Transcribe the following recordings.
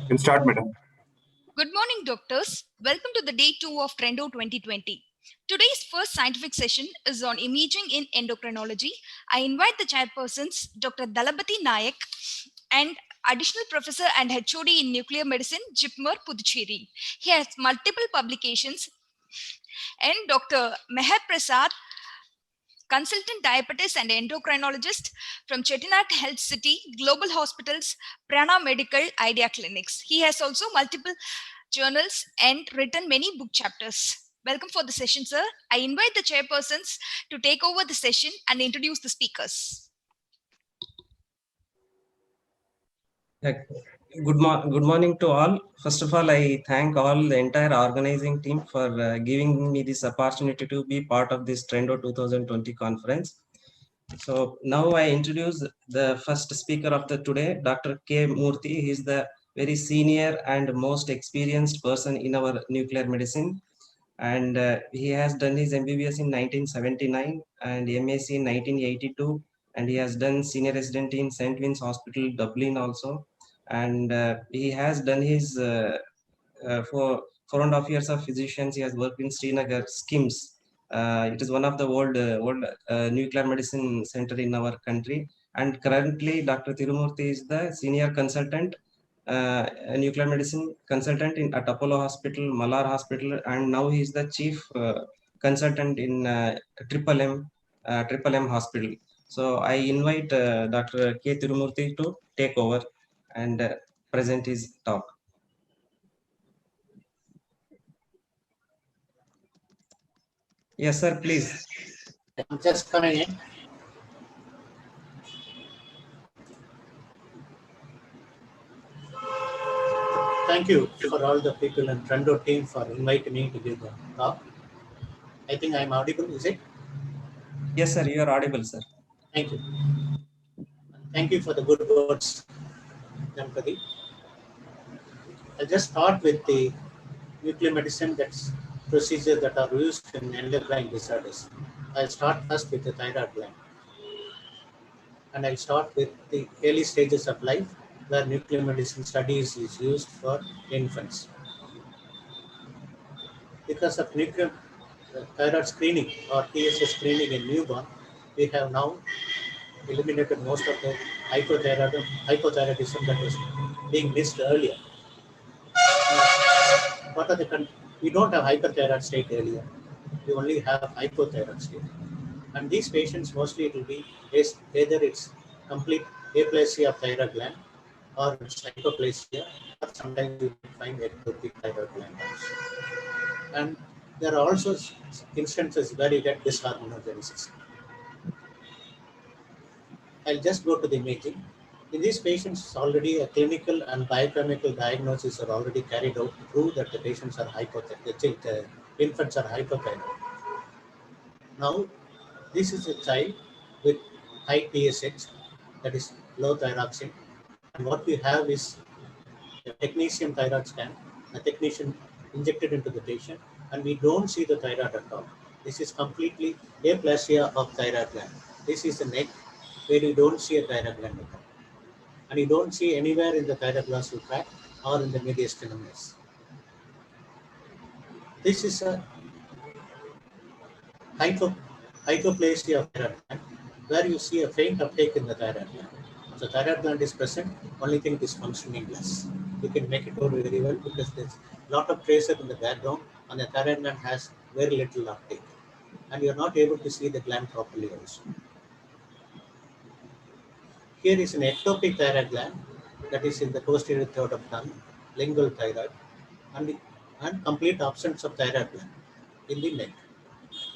Can start, madam. Good morning, doctors. Welcome to the day 2 of Trendo 2020. Today's first scientific session is on imaging in endocrinology. I invite the chairpersons, Dr. Dalabati Nayak, and additional professor and HOD in nuclear medicine, JIPMER, Puducherry. He has multiple publications, and Dr. Meher Prasad, consultant diabetes and endocrinologist from Chettinad Health City, Global Hospitals, Prana Medical, Idea Clinics. He has also multiple journals and written many book chapters. Welcome for the session, sir. I invite the chairpersons to take over the session and introduce the speakers. Good morning to all. First of all, I thank all the entire organizing team for giving me this opportunity to be part of this Trendo 2020 conference. So now I introduce the first speaker of the today, Dr. K. Murthy. He is the very senior and most experienced person in our nuclear medicine. And he has done his MBBS in 1979 and MSc in 1982. And he has done senior resident in St. Vincent's Hospital, Dublin also. And he has done his, for 4.5 years of physicians, he has worked in Srinagar, SKIMS. It is one of the old nuclear medicine center in our country. And currently, Dr. Tirumurthy is the senior consultant, nuclear medicine consultant at Apollo Hospital, Malar Hospital, and now he is the chief consultant in Triple M Hospital. So I invite Dr. K. Tirumurthy to take over and present his talk. Yes, sir, please. I'm just coming in. Thank you for all the people in Trendo team for inviting me to give the talk. I think I'm audible, is it? Yes, sir, you are audible, sir. Thank you. Thank you for the good words, Ganpati. I'll just start with the nuclear medicine procedures that are used in endocrine disorders. I'll start first with the thyroid gland. And I'll start with the early stages of life where nuclear medicine studies is used for infants. Because of nuclear thyroid screening or TSS screening in newborn, we have now eliminated most of the hypothyroidism that was being missed earlier. We don't have hyperthyroid state earlier. We only have hypothyroid state. And these patients mostly it will be either it's complete aplasia of thyroid gland or it's hypoplasia, or sometimes we find ectopic thyroid gland also. And there are also instances where you get dysharmonogenesis. I'll just go to the imaging. In these patients, already a clinical and biochemical diagnosis are already carried out to prove that the patients are the infants are hypothyroid. Now, this is a child with high TSH, that is low thyroxine. And what we have is a technetium thyroid scan, a technetium injected into the patient, and we don't see the thyroid at all. This is completely aplasia of thyroid gland. This is the neck where you don't see a thyroid gland at all. And you don't see anywhere in the thyroglossal tract or in the mediastinum. This is a hypoplasia of thyroid gland where you see a faint uptake in the thyroid gland. So thyroid gland is present, only thing is functioning less. You can make it out very well because there's a lot of tracer in the background and the thyroid gland has very little uptake. And you're not able to see the gland properly also. Here is an ectopic thyroid gland that is in the posterior third of tongue, lingual thyroid, and complete absence of thyroid gland in the neck.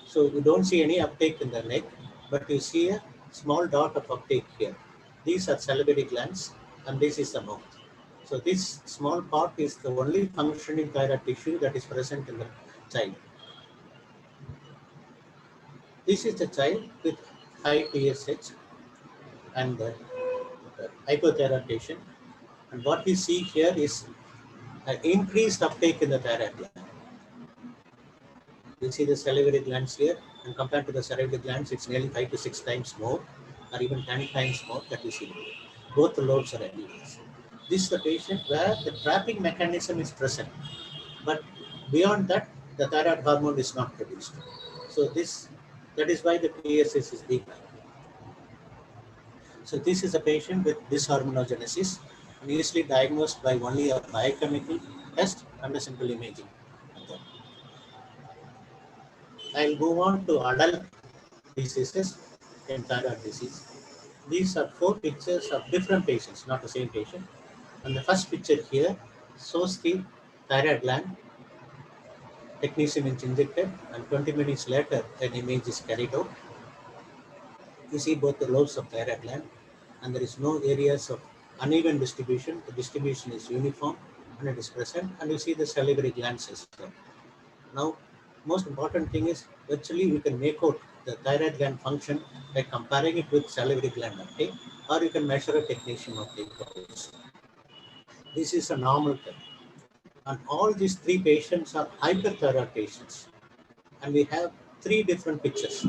So you don't see any uptake in the neck, but you see a small dot of uptake here. These are salivary glands, and this is the mouth. So this small part is the only functioning thyroid tissue that is present in the child. This is the child with high TSH and hypothyroid patient. And what we see here is an increased uptake in the thyroid gland. You see the salivary glands here, and compared to the salivary glands, it's nearly 5 to 6 times more, or even 10 times more that you see. Both the lobes are elevated. This is the patient where the trapping mechanism is present, but beyond that, the thyroid hormone is not produced. So that is why the TSS is declined. So this is a patient with dysharmonogenesis, usually diagnosed by only a biochemical test and a simple imaging method. I'll move on to adult diseases in thyroid disease. These are 4 pictures of different patients, not the same patient. And the first picture here shows the thyroid gland. Technetium is injected, and 20 minutes later, an image is carried out. You see both the lobes of thyroid gland, and there is no areas of uneven distribution. The distribution is uniform and it is present, and you see the salivary glands as well. Now, most important thing is virtually we can make out the thyroid gland function by comparing it with salivary gland uptake, or you can measure a technetium uptake. This is a normal curve. And all these 3 patients are hyperthyroid patients. And we have 3 different pictures.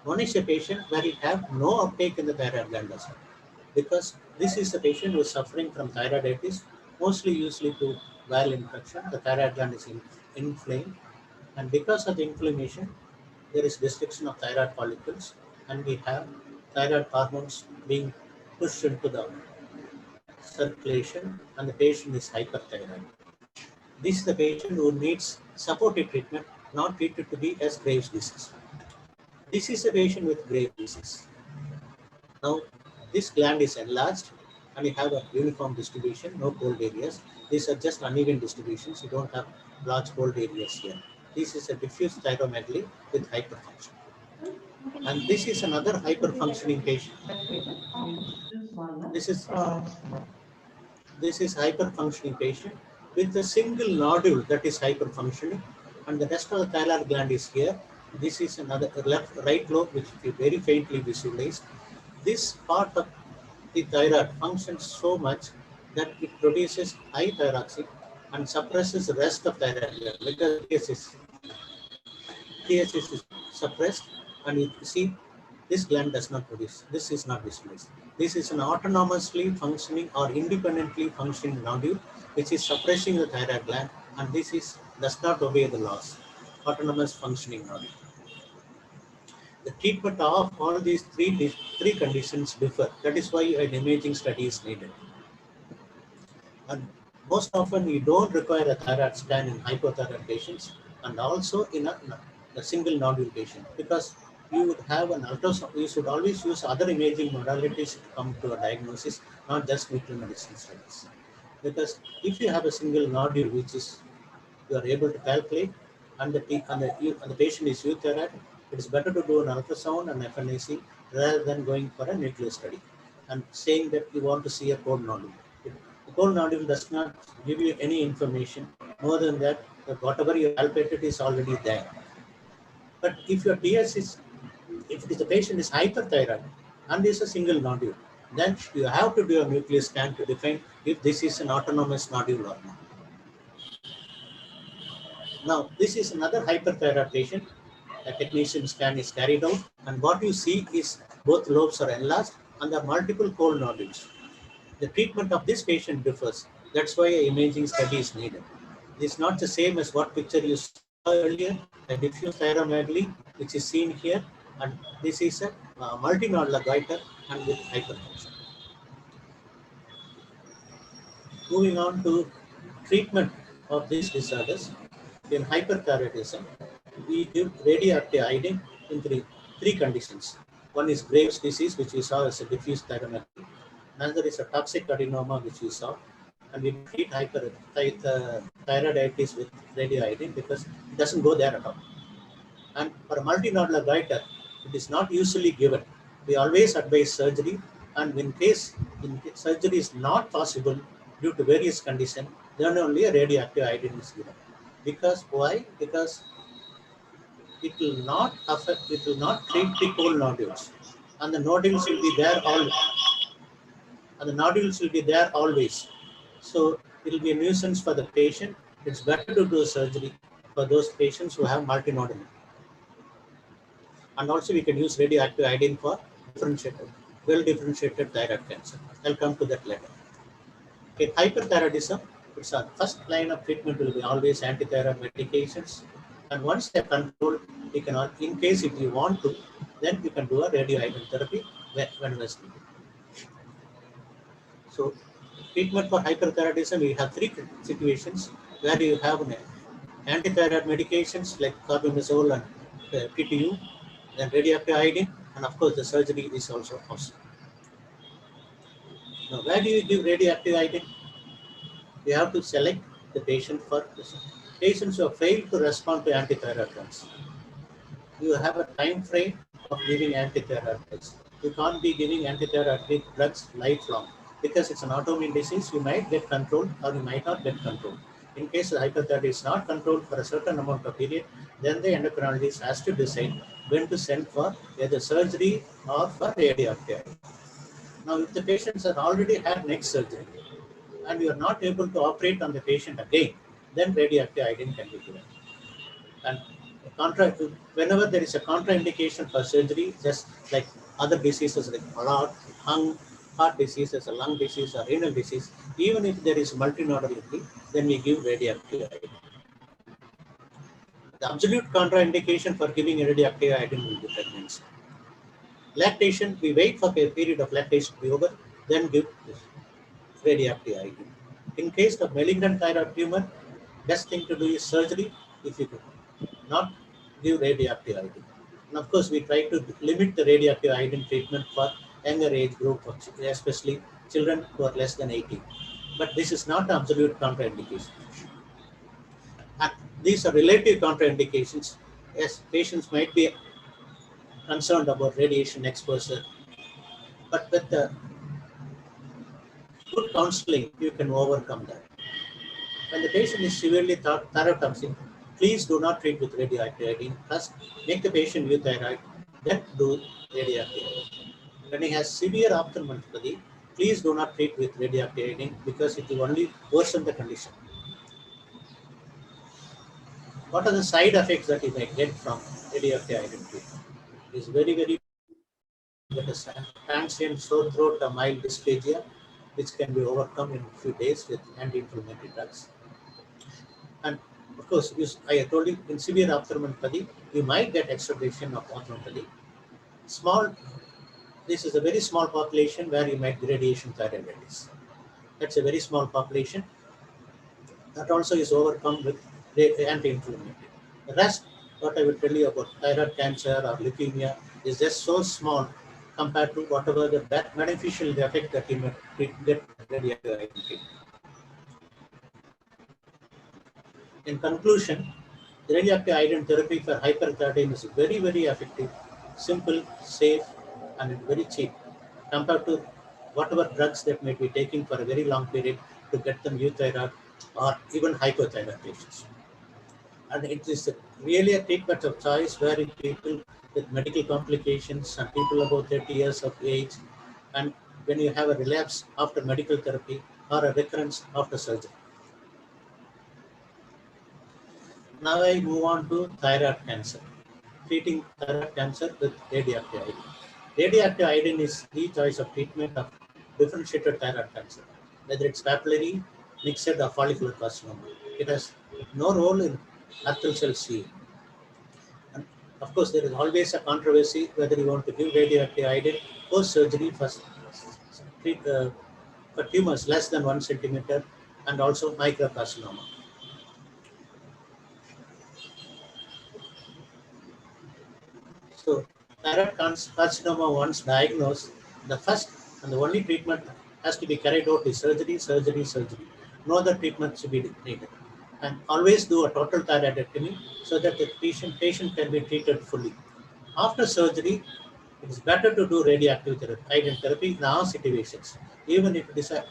One is a patient where we have no uptake in the thyroid gland as well, because this is a patient who is suffering from thyroiditis, mostly usually to viral infection. The thyroid gland is inflamed, and because of the inflammation, there is destruction of thyroid follicles, and we have thyroid hormones being pushed into the circulation, and the patient is hyperthyroid. This is the patient who needs supportive treatment, not treated to be as Graves' disease. This is a patient with Graves' disease. Now, this gland is enlarged and you have a uniform distribution, no cold areas. These are just uneven distributions. You don't have large cold areas here. This is a diffuse thyromegaly with hyperfunction. And this is another hyperfunctioning patient. This is hyperfunctioning patient with a single nodule that is hyperfunctioning, and the rest of the thyroid gland is here. This is another right lobe, which you very faintly visualize. This part of the thyroid functions so much that it produces high thyroxine and suppresses the rest of thyroid gland, because TSS is suppressed, and you see this gland does not produce. This is not visualized. This is an autonomously functioning or independently functioning nodule, which is suppressing the thyroid gland, and this does not obey the laws. Autonomous functioning nodule. The treatment of all these three conditions differ. That is why an imaging study is needed. And most often, you don't require a thyroid scan in hypothyroid patients, and also in a single nodule patient, because you would have an ultrasound. You should always use other imaging modalities to come to a diagnosis, not just nuclear medicine studies. Because if you have a single nodule, which is you are able to calculate, and the patient is euthyroid, it is better to do an ultrasound and FNAC rather than going for a nuclear study and saying that you want to see a cold nodule. The cold nodule does not give you any information more than that whatever you palpated is already there. But if your TS is, if the patient is hyperthyroid and is a single nodule, then you have to do a nuclear scan to define if this is an autonomous nodule or not. Now, this is another hyperthyroid patient. A technetium scan is carried out, and what you see is both lobes are enlarged and there are multiple cold nodules. The treatment of this patient differs. That's why an imaging study is needed. It is not the same as what picture you saw earlier, a diffuse thyromegaly, which is seen here, and this is a multinodular goiter and with hypertension. Moving on to treatment of these disorders. In hyperthyroidism, we give radioactive iodine in three conditions. One is Graves' disease, which we saw as a diffuse thyromegaly. Another is a toxic adenoma, which we saw, and we treat thyroiditis with radioiodine because it doesn't go there at all. And for a multinodular goiter, it is not usually given. We always advise surgery, and in case surgery is not possible due to various conditions, then only a radioactive iodine is given. Because why? Because it will not affect, it will not treat the cold nodules, and the nodules will be there always. So it will be a nuisance for the patient. It's better to do surgery for those patients who have multinodular. And also we can use radioactive iodine for well-differentiated thyroid cancer. I'll come to that later. In hyperthyroidism, it's our first line of treatment will be always antithyroid medications. And once they're controlled, you can, in case if you want to, then you can do a radioiodine therapy when was needed. So, treatment for hyperthyroidism, we have three situations where you have antithyroid medications like carbimazole and PTU, then radioactive iodine, and of course the surgery is also possible. Now, where do you give radioactive iodine? You have to select the patient for this. Patients who have failed to respond to antithyroid drugs. You have a time frame of giving antithyroid drugs. You can't be giving antithyroid drugs lifelong because it's an autoimmune disease. You might get controlled or you might not get controlled. In case the hyperthyroid is not controlled for a certain amount of period, then the endocrinologist has to decide when to send for either surgery or for radioactive. Now, if the patients have already had neck surgery and you are not able to operate on the patient again, then radioactive iodine can be given. And whenever there is a contraindication for surgery, just like other diseases like heart diseases, lung disease, or renal disease, even if there is multinodality, then we give radioactive iodine. The absolute contraindication for giving radioactive iodine will be pregnancy. Lactation, we wait for a period of lactation to be over, then give radioactive iodine. In case of malignant thyroid tumor, best thing to do is surgery if you could not give radioactive iodine. And of course, we try to limit the radioactive iodine treatment for younger age group, especially children who are less than 18. But this is not absolute contraindication. And these are relative contraindications. Yes, patients might be concerned about radiation exposure, but with the good counseling, you can overcome that. When the patient is severely thyrotoxic, please do not treat with radioactive iodine. First, make the patient euthyroid, then do radioactive iodine. When he has severe ophthalmopathy, please do not treat with radioactive iodine because it will only worsen the condition. What are the side effects that you may get from radioactive iodine treatment? It is very transient sore throat or mild dysphagia, which can be overcome in a few days with anti-inflammatory drugs. And of course, I told you in severe ophthalmopathy, you might get extravasation of ophthalmopathy. This is a very small population where you might get radiation thyroiditis. That's a very small population. That also is overcome with anti-inflammatory. The rest, what I will tell you about thyroid cancer or leukemia, is just so small compared to whatever the beneficial effect that you might get radioactive iodine. In conclusion, the radioactive iodine therapy for hyperthyroidism is very effective, simple, safe, and very cheap compared to whatever drugs that may be taken for a very long period to get them euthyroid or even hypothyroid patients. And it is really a treatment of choice where people with medical complications and people about 30 years of age, and when you have a relapse after medical therapy or a recurrence after surgery. Now I move on to thyroid cancer. Treating thyroid cancer with radioactive iodine. Radioactive iodine is the choice of treatment of differentiated thyroid cancer, whether it's papillary, mixed or follicular carcinoma. It has no role in arterial cell CA. And of course, there is always a controversy whether you want to give radioactive iodine post-surgery for tumors less than 1 centimeter and also microcarcinoma. So, thyroid carcinoma, once diagnosed, the first and the only treatment has to be carried out is surgery. No other treatment should be needed. And always do a total thyroidectomy so that the patient can be treated fully. After surgery, it is better to do radioactive iodine therapy in all situations, even if it is a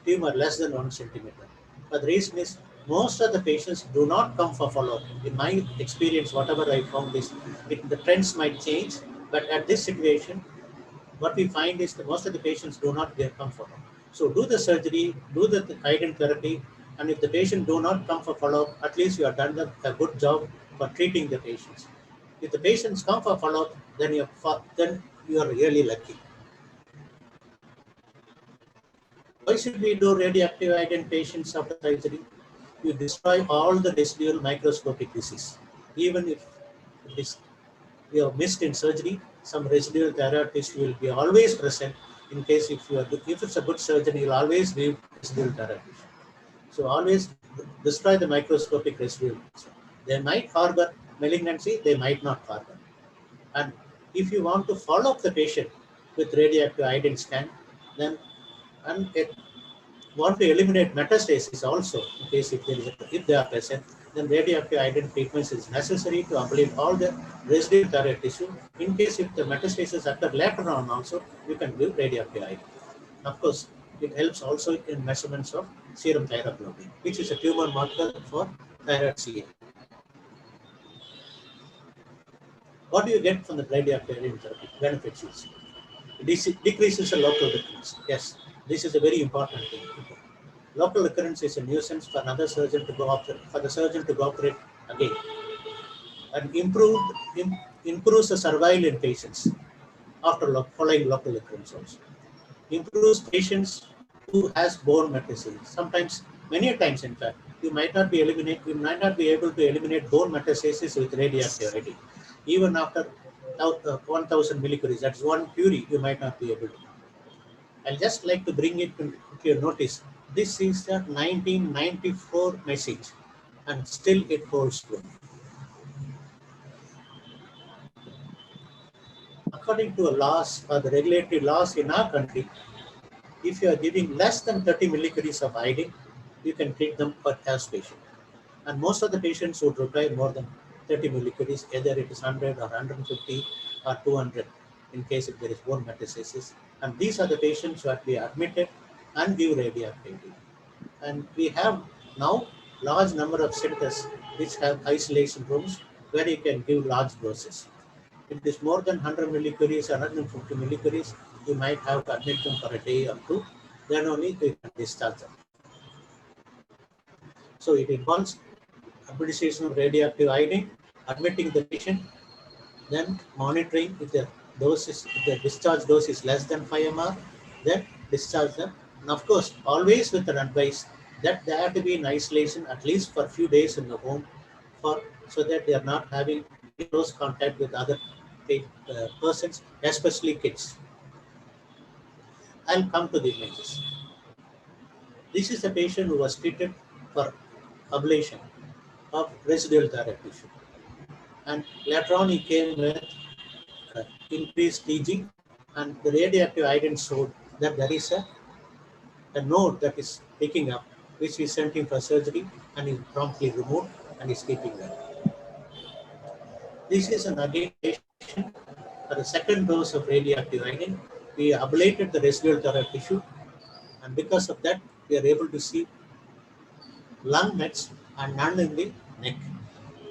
tumor less than 1 centimeter. But the reason is most of the patients do not come for follow-up. In my experience, whatever I found is the trends might change, but at this situation, what we find is that most of the patients do not come for follow-up. So do the surgery, do the iodine therapy, and if the patient do not come for follow-up, at least you have done a good job for treating the patients. If the patients come for follow-up, then you are really lucky. Why should we do radioactive iodine patients after surgery? You destroy all the residual microscopic disease. Even if it is you have missed in surgery, some residual thyroid tissue will be always present in case if it's a good surgeon, you'll always leave residual thyroid tissue. So always destroy the microscopic residual tissue. They might harbor malignancy, they might not harbor. And if you want to follow up the patient with radioactive iodine scan, then and want to eliminate metastasis also, in case if they are present, then radioactive iodine treatment is necessary to ablate all the residual thyroid tissue. In case if the metastasis occur later on also, you can give radioactive iodine. Of course, it helps also in measurements of serum thyroglobulin, which is a tumor marker for thyroid CA. What do you get from the radioactive iodine therapy? Benefits is decreases the local recurrence. Yes, this is a very important thing. Local recurrence is a nuisance for another surgeon to go operate, for the surgeon to go operate again, and improves the survival in patients after following local recurrence also. Improves patients who has bone metastasis. Sometimes, many times in fact, you might not be able to eliminate bone metastasis with radioactive iodine. Even after 1000 millicuries, that's one curie, you might not be able to. I'll just like to bring it to your notice. This is the 1994 message, and still it holds true. According to a laws or the regulatory laws in our country, if you are giving less than 30 millicuries of iodine, you can treat them per as patient. And most of the patients would require more than 30 millicuries, either it is 100 or 150 or 200 in case if there is bone metastasis. And these are the patients who have to be admitted and give radioactivity. And we have now large number of centers which have isolation rooms where you can give large doses. If it is more than 100 millicuries or 150 millicuries, you might have to admit them for a day or two, then only you can discharge them. So it involves administration of radioactive iodine, admitting the patient, then monitoring if the discharge dose is less than 5 mR, then discharge them. And of course, always with an advice that they have to be in isolation at least for a few days in the home, so that they are not having close contact with other persons, especially kids. I'll come to the images. This is a patient who was treated for ablation of residual thyroid tissue. And later on he came with increased TG, and the radioactive iodine showed that there is a node that is picking up, which we sent him for surgery, and he promptly removed and is keeping well. This is an again patient for the second dose of radioactive iodine. We ablated the residual thyroid tissue, and because of that, we are able to see lung mets and none in the neck.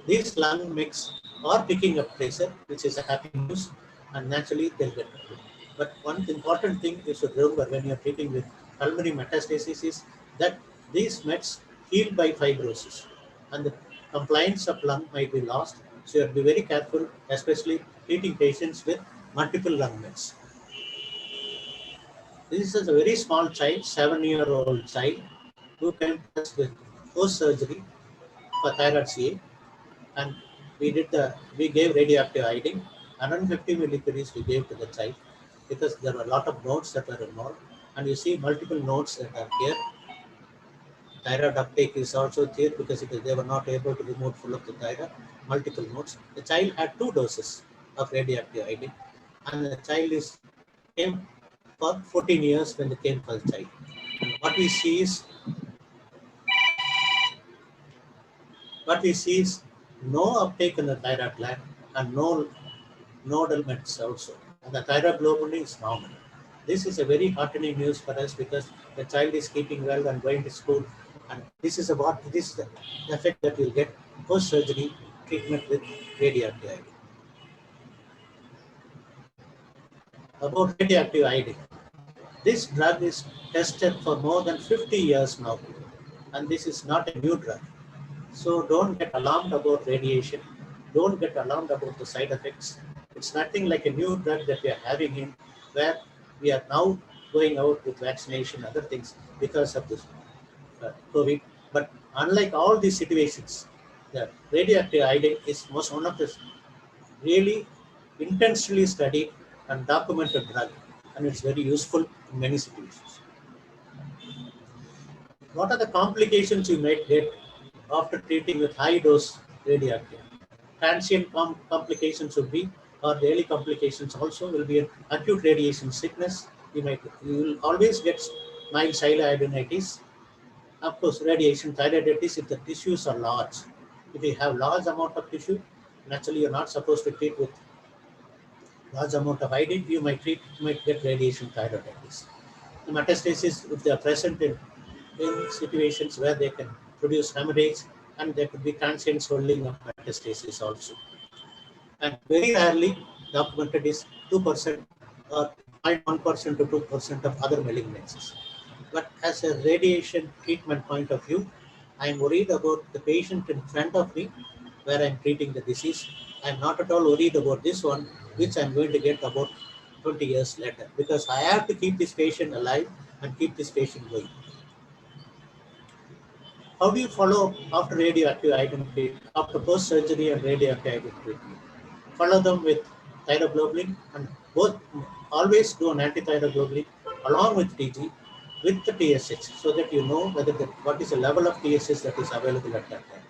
These lung mets are picking up pressure, which is a happy news, and naturally they'll get better. But one important thing you should remember when you're treating with pulmonary metastasis is that these mets heal by fibrosis, and the compliance of lung might be lost. So you have to be very careful, especially treating patients with multiple lung mets. This is a very small child, 7-year-old child, who came to us with post-surgery for thyroid CA, and we gave radioactive iodine, 150 millicuries we gave to the child, because there were a lot of nodes that were involved, and you see multiple nodes that are here. Thyroid uptake is also here because they were not able to remove full of the thyroid, multiple nodes. The child had 2 doses of radioactive iodine, and the child came for 14 years when they came for the child. And what we see is no uptake in the thyroid gland and no nodal mets also. And the thyroid globulin is normal. This is a very heartening news for us because the child is keeping well and going to school. And this is the effect that you'll get post-surgery treatment with radioactive iodine. About radioactive iodine. This drug is tested for more than 50 years now, and this is not a new drug. So don't get alarmed about radiation. Don't get alarmed about the side effects. It's nothing like a new drug that we are having in, where we are now going out with vaccination, other things because of this COVID. But unlike all these situations, the radioactive iodine is one of the really intensely studied and documented drug, and it's very useful in many situations. What are the complications you might get after treating with high dose radioactive? Transient complications would be, or daily complications also will be an acute radiation sickness. You will always get mild sialadenitis. Of course, radiation thyroiditis if the tissues are large. If you have large amount of tissue, naturally you're not supposed to treat with large amount of iodine. You might get radiation thyroiditis. The metastasis, if they are present in situations where they can produce hemorrhage, and there could be transient swelling of metastasis also. And very rarely documented is 2% or 0.1% to 2% of other malignancies. But as a radiation treatment point of view, I am worried about the patient in front of me where I am treating the disease. I am not at all worried about this one, which I am going to get about 20 years later, because I have to keep this patient alive and keep this patient going. How do you follow up after radioactive iodine treatment, after post-surgery and radioactive iodine treatment? Follow them with thyroglobulin, and both always do an antithyroglobulin along with TG with the TSH, so that you know whether what is the level of TSH that is available at that time.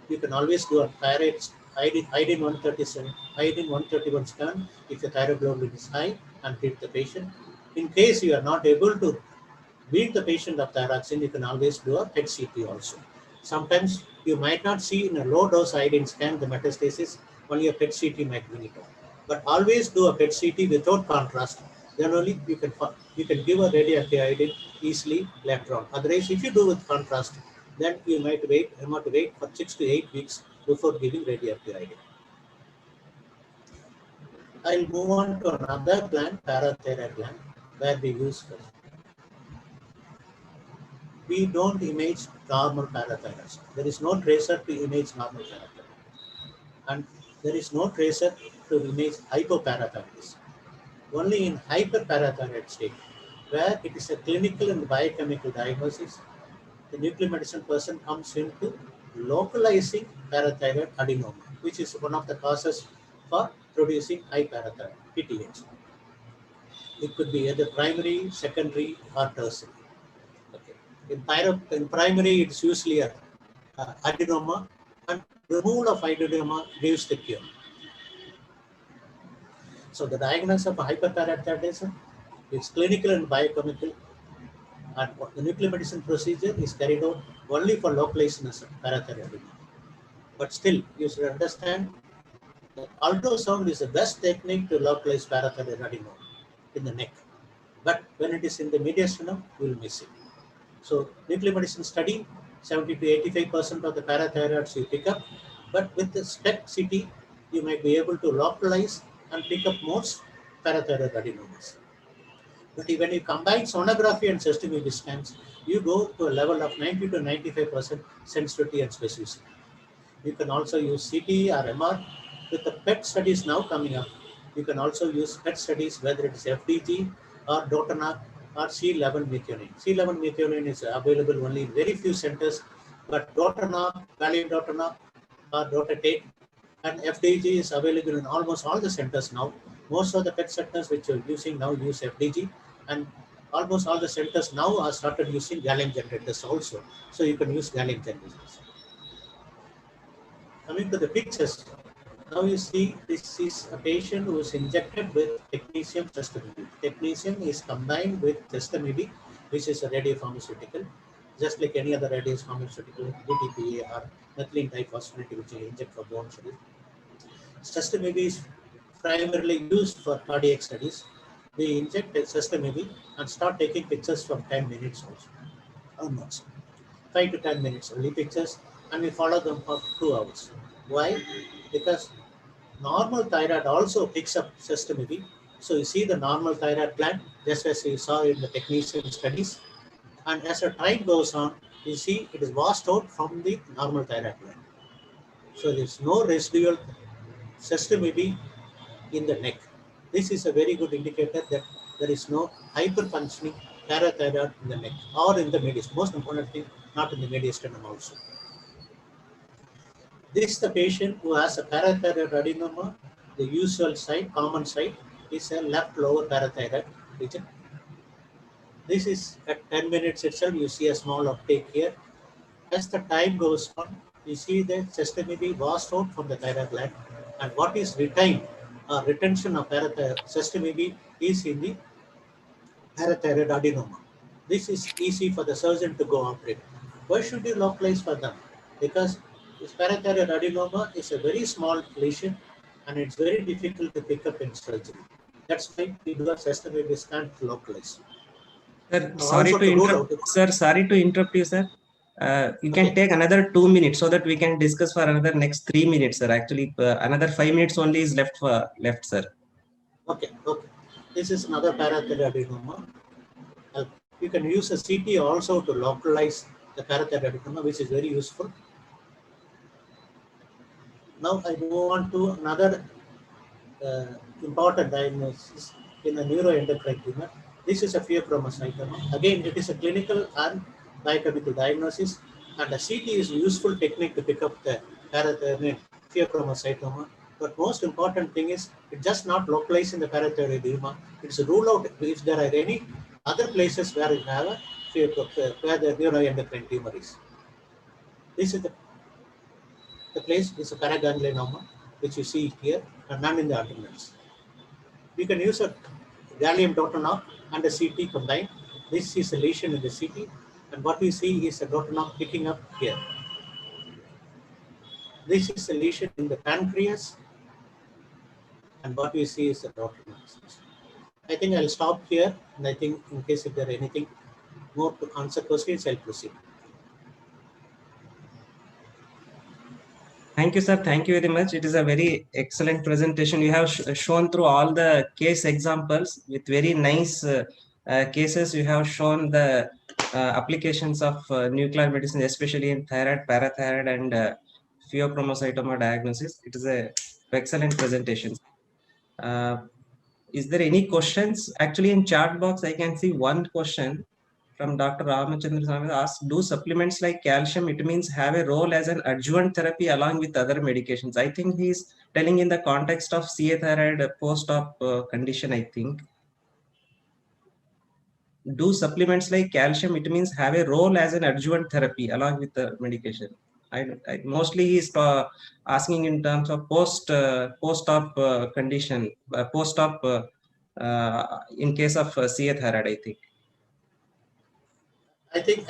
You can always do a thyroid iodine 137, iodine 131 scan if the thyroglobulin is high and treat the patient. In case you are not able to beat the patient of thyroxine, you can always do a PET CT also. Sometimes you might not see in a low dose iodine scan the metastasis, only a PET CT might bring it out. But always do a PET CT without contrast. Then only you can give a radioactive iodine easily later on. Otherwise, if you do with contrast, then you might have to wait for 6 to 8 weeks before giving radioactive iodine. I'll move on to another gland, parathyroid gland, where we use first. We don't image normal parathyroid. There is no tracer to image normal parathyroid. And there is no tracer to image hypoparathyroidism. Only in hyperparathyroid state, where it is a clinical and biochemical diagnosis, the nuclear medicine person comes into localizing parathyroid adenoma, which is one of the causes for producing high parathyroid, PTH. It could be either primary, secondary, or tertiary. In primary, it's usually a adenoma, and removal of adenoma gives the cure. So the diagnosis of hyperparathyroidism is clinical and biochemical, and the nuclear medicine procedure is carried out only for localization of parathyroid. But still, you should understand that ultrasound is the best technique to localize parathyroid adenoma in the neck. But when it is in the mediastinum, you will miss it. So nuclear medicine study, 70 to 85% of the parathyroids you pick up, but with the SPECT CT, you might be able to localize and pick up most parathyroid adenomas. But when you combine sonography and cystoscopy scans, you go to a level of 90 to 95% sensitivity and specificity. You can also use CT or MR. With the PET studies now coming up, you can also use PET studies, whether it is FDG or Dotanac or C11 methionine. C11 methionine is available only in very few centers, but Dotanac, gallium Dotanac or Dotatate and FDG is available in almost all the centers now. Most of the PET centers which are using now use FDG, and almost all the centers now are started using gallium generators also. So you can use gallium generators. Coming to the pictures, now you see this is a patient who is injected with technetium cystoscopy. Technetium is combined with cystoscopy, which is a radiopharmaceutical, just like any other radiopharmaceutical, DTPA or methylene diphosphonate, which you inject for bone studies. Cystoscopy is primarily used for cardiac studies. We inject cystoscopy and start taking pictures from 10 minutes also. How much? 5 to 10 minutes only pictures, and we follow them for 2 hours. Why? Because normal thyroid also picks up cystoscopy. So you see the normal thyroid gland, just as you saw in the technetium studies. And as the time goes on, you see it is washed out from the normal thyroid gland. So there is no residual cystoscopy in the neck. This is a very good indicator that there is no hyperfunctioning parathyroid in the neck or in the mediastinum. Most important thing, not in the mediastinum also. This is the patient who has a parathyroid adenoma. The usual site, common site, is a left lower parathyroid region. This is at 10 minutes itself. You see a small uptake here. As the time goes on, you see the sestamibi washed out from the thyroid gland, and what is retained or retention of sestamibi is in the parathyroid adenoma. This is easy for the surgeon to go operate. Why should you localize for them? Because this parathyroid adenoma is a very small lesion and it's very difficult to pick up in surgery. That's why we do a sestamibi scan to localize. Sir, sorry Also to to rule interrupt. out. Sir, sorry to interrupt you, sir. You can Okay. take another 2 minutes so that we can discuss for another next 3 minutes, sir. Actually, another 5 minutes only is left, sir. Okay. This is another parathyroid adenoma. You can use a CT also to localize the parathyroid adenoma, which is very useful. Now I move on to another important diagnosis in a neuroendocrine tumor. This is a pheochromocytoma. Again, it is a clinical and biochemical diagnosis, and a CT is a useful technique to pick up the parathyroid pheochromocytoma. But most important thing is it's just not localized in the parathyroid edema. It's a rule out if there are any other places where you have a where the neuroendocrine tumor is. This is the place is a paraganglionoma, which you see here, and none in the adrenals. We can use a gallium dotanol and a CT combined. This is a lesion in the CT, and what we see is a dotanol picking up here. This is a lesion in the pancreas, and what we see is a dotanol. I think I'll stop here, and I think in case if there are anything more to answer questions, I'll proceed. Thank you, sir. Thank you very much. It is a very excellent presentation. You have shown through all the case examples with very nice cases. You have shown the applications of nuclear medicine, especially in thyroid, parathyroid, and pheochromocytoma diagnosis. It is a excellent presentation. Is there any questions? Actually, in chat box, I can see one question from Dr. Ramachandra Swami asks, do supplements like calcium, vitamins have a role as an adjuvant therapy along with other medications? I think he's telling in the context of CA thyroid post-op condition, I think. Do supplements like calcium, vitamins have a role as an adjuvant therapy along with the medication? I mostly he's asking in terms of post-op condition, post-op in case of CA thyroid, I think. I think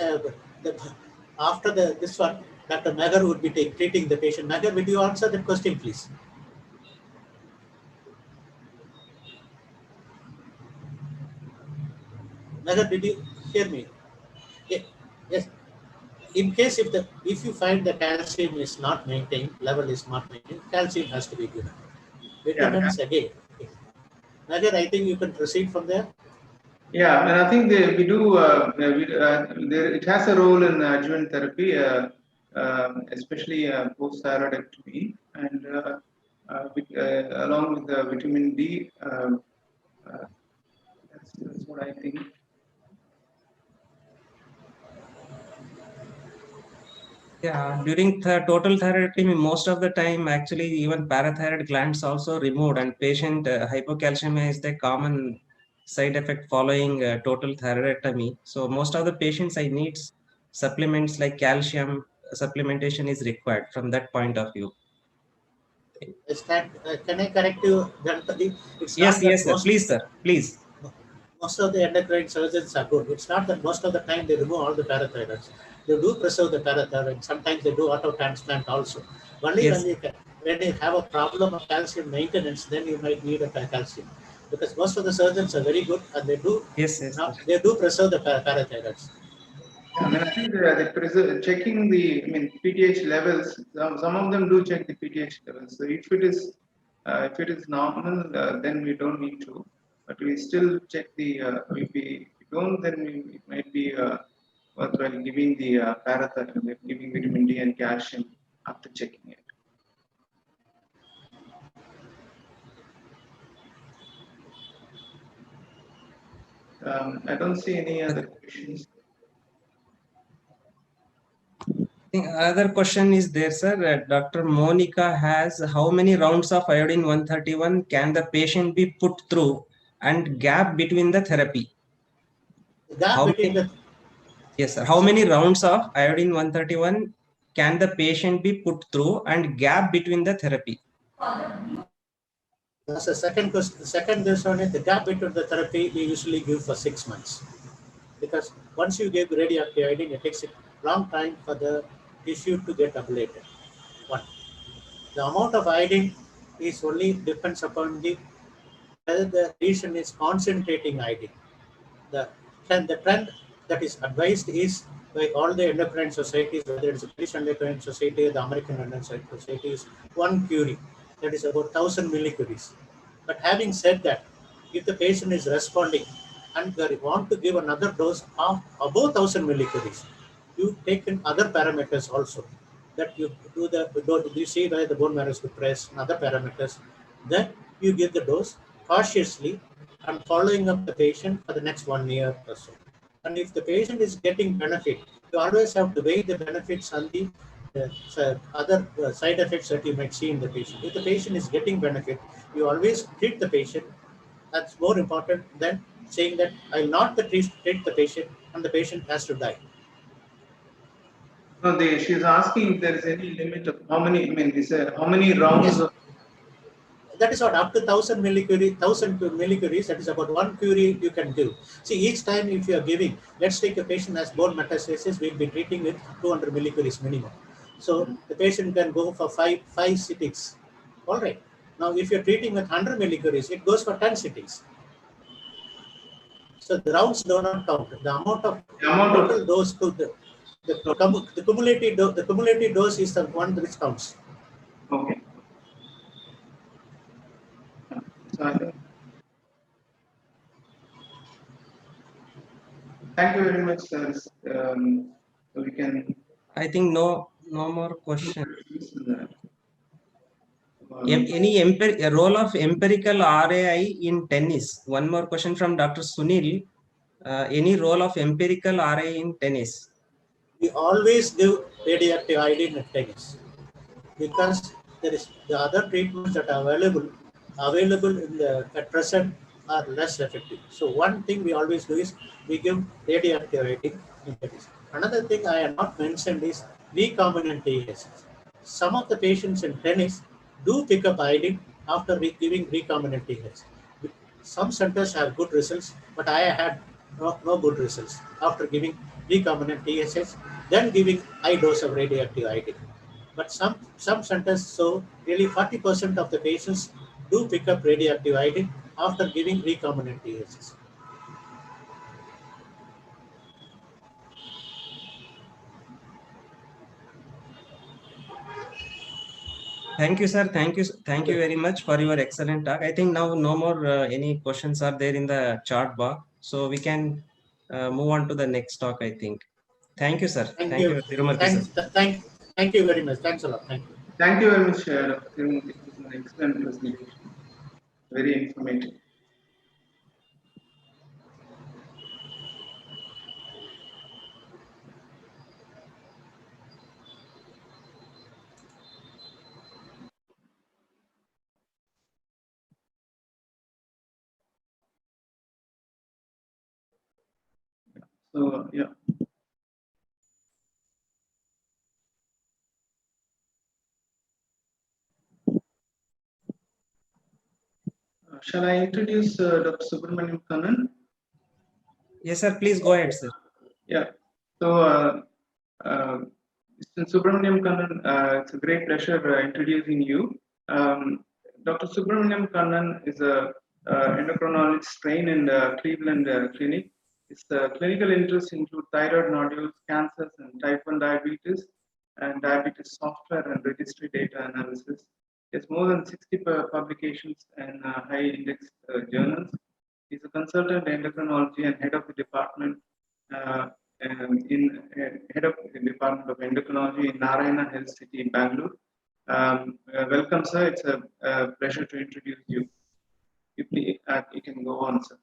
after this one, Dr. Nagar would be treating the patient. Nagar, will you answer that question, please? Nagar, did you hear me? Yeah. Yes. In case if you find the calcium is not maintained, level is not maintained, calcium has to be given. Vitamins again. Nagar, I think you can proceed from there. Yeah, and I think we do. It has a role in adjuvant therapy, especially post-thyroidectomy, and along with the vitamin D. That's what I think. Yeah, during the total thyroidectomy, most of the time, actually, even parathyroid glands also removed, and patient hypocalcemia is the common side effect following total thyroidectomy. So most of the patients I need supplements like calcium supplementation is required from that point of view. Can I correct you, Ganpati? It's not that Yes, sir. Please, sir. Please. most of the endocrine surgeons are good. It's not that most of the time they remove all the parathyroids. They do preserve the parathyroid. Sometimes they do auto transplant also. Only Yes. when you have a problem of calcium maintenance, then you might need a calcium. Because most of the surgeons are very good and they do they do preserve the parathyroids. I mean, I think checking the PTH levels. Some of them do check the PTH levels. So if it is normal, then we don't need to. But we still check the. If we don't, then it might be worthwhile giving the parathyroid, giving vitamin D and calcium after checking it. I don't see any other questions. I think other question is there, sir. Dr. Monica has, how many rounds of iodine 131 can the patient be put through and gap between the therapy? The gap How between many, the yes, sir. How many rounds of iodine 131 can the patient be put through and gap between the therapy? That's the second question. The second question is the gap between the therapy we usually give for 6 months. Because once you give radioactive iodine, it takes a long time for the tissue to get ablated. One, the amount of iodine is only depends upon the whether the lesion is concentrating iodine. The trend that is advised is by all the endocrine societies, whether it's the British Endocrine Society or the American Endocrine Society, is 1 curie, that is about 1000 millicuries. But having said that, if the patient is responding and they want to give another dose of above 1000 millicuries, you take in other parameters also. That you do you see where the bone marrow is depressed and other parameters. Then you give the dose cautiously and following up the patient for the next 1 year or so. And if the patient is getting benefit, you always have to weigh the benefits and the other side effects that you might see in the patient. If the patient is getting benefit, you always treat the patient. That's more important than saying that I will not treat the patient and the patient has to die. No, she's asking if there is any limit of how many. I mean, how many rounds Yes. of. That is what up to 1000 millicurie, 1000 millicuries, that is about 1 curie you can give. See, each time if you are giving, let's take a patient has bone metastasis, we'll be treating with 200 millicuries minimum. So the patient can go for five sittings. All right. Now, if you're treating with 100 millicuries, it goes for 10 sittings. So the rounds do not count. The amount of total dose to the cumulative dose is the one which counts. Okay. So I think. Thank you very much, sir. So we can. I think no more question. Um, Any role of empirical RAI in tennis? One more question from Dr. Sunil. Any role of empirical RAI in tennis? We always give radioactive iodine at tennis because there is the other treatments that are available in the at present are less effective. So one thing we always do is we give radioactive iodine in tennis. Another thing I have not mentioned is recombinant TACs. Some of the patients in tennis do pick up iodine after giving recombinant TACs. Some centers have good results, but I had no good results after giving recombinant TSH, then giving high dose of radioactive iodine. But some centers, so really 40% of the patients do pick up radioactive iodine after giving recombinant TSH. Thank you, sir. Thank you very much for your excellent talk. I think now no more any questions are there in the chat box, so we can move on to the next talk. I think. Thank you, sir. Thank you. Tirumurthy, sir. Thank you very much. Thanks a lot. Thank you. Thank you very much, Dr. Tirumurthy. It was an excellent presentation. Very informative. So, yeah. Shall I introduce Dr. Subramaniam Kannan? Yes, sir. Please go ahead, sir. Yeah. So, Mr. Subramaniam Kannan, it's a great pleasure introducing you. Dr. Subramaniam Kannan is a endocrinologist trained in the Cleveland Clinic. His clinical interests include thyroid nodules, cancers, and type 1 diabetes, and diabetes software and registry data analysis. He has more than 60 publications and high index journals. He's a consultant in endocrinology and head of the department head of the Department of Endocrinology in Narayana Health City in Bangalore. Welcome, sir. It's a pleasure to introduce you. You can go on, sir.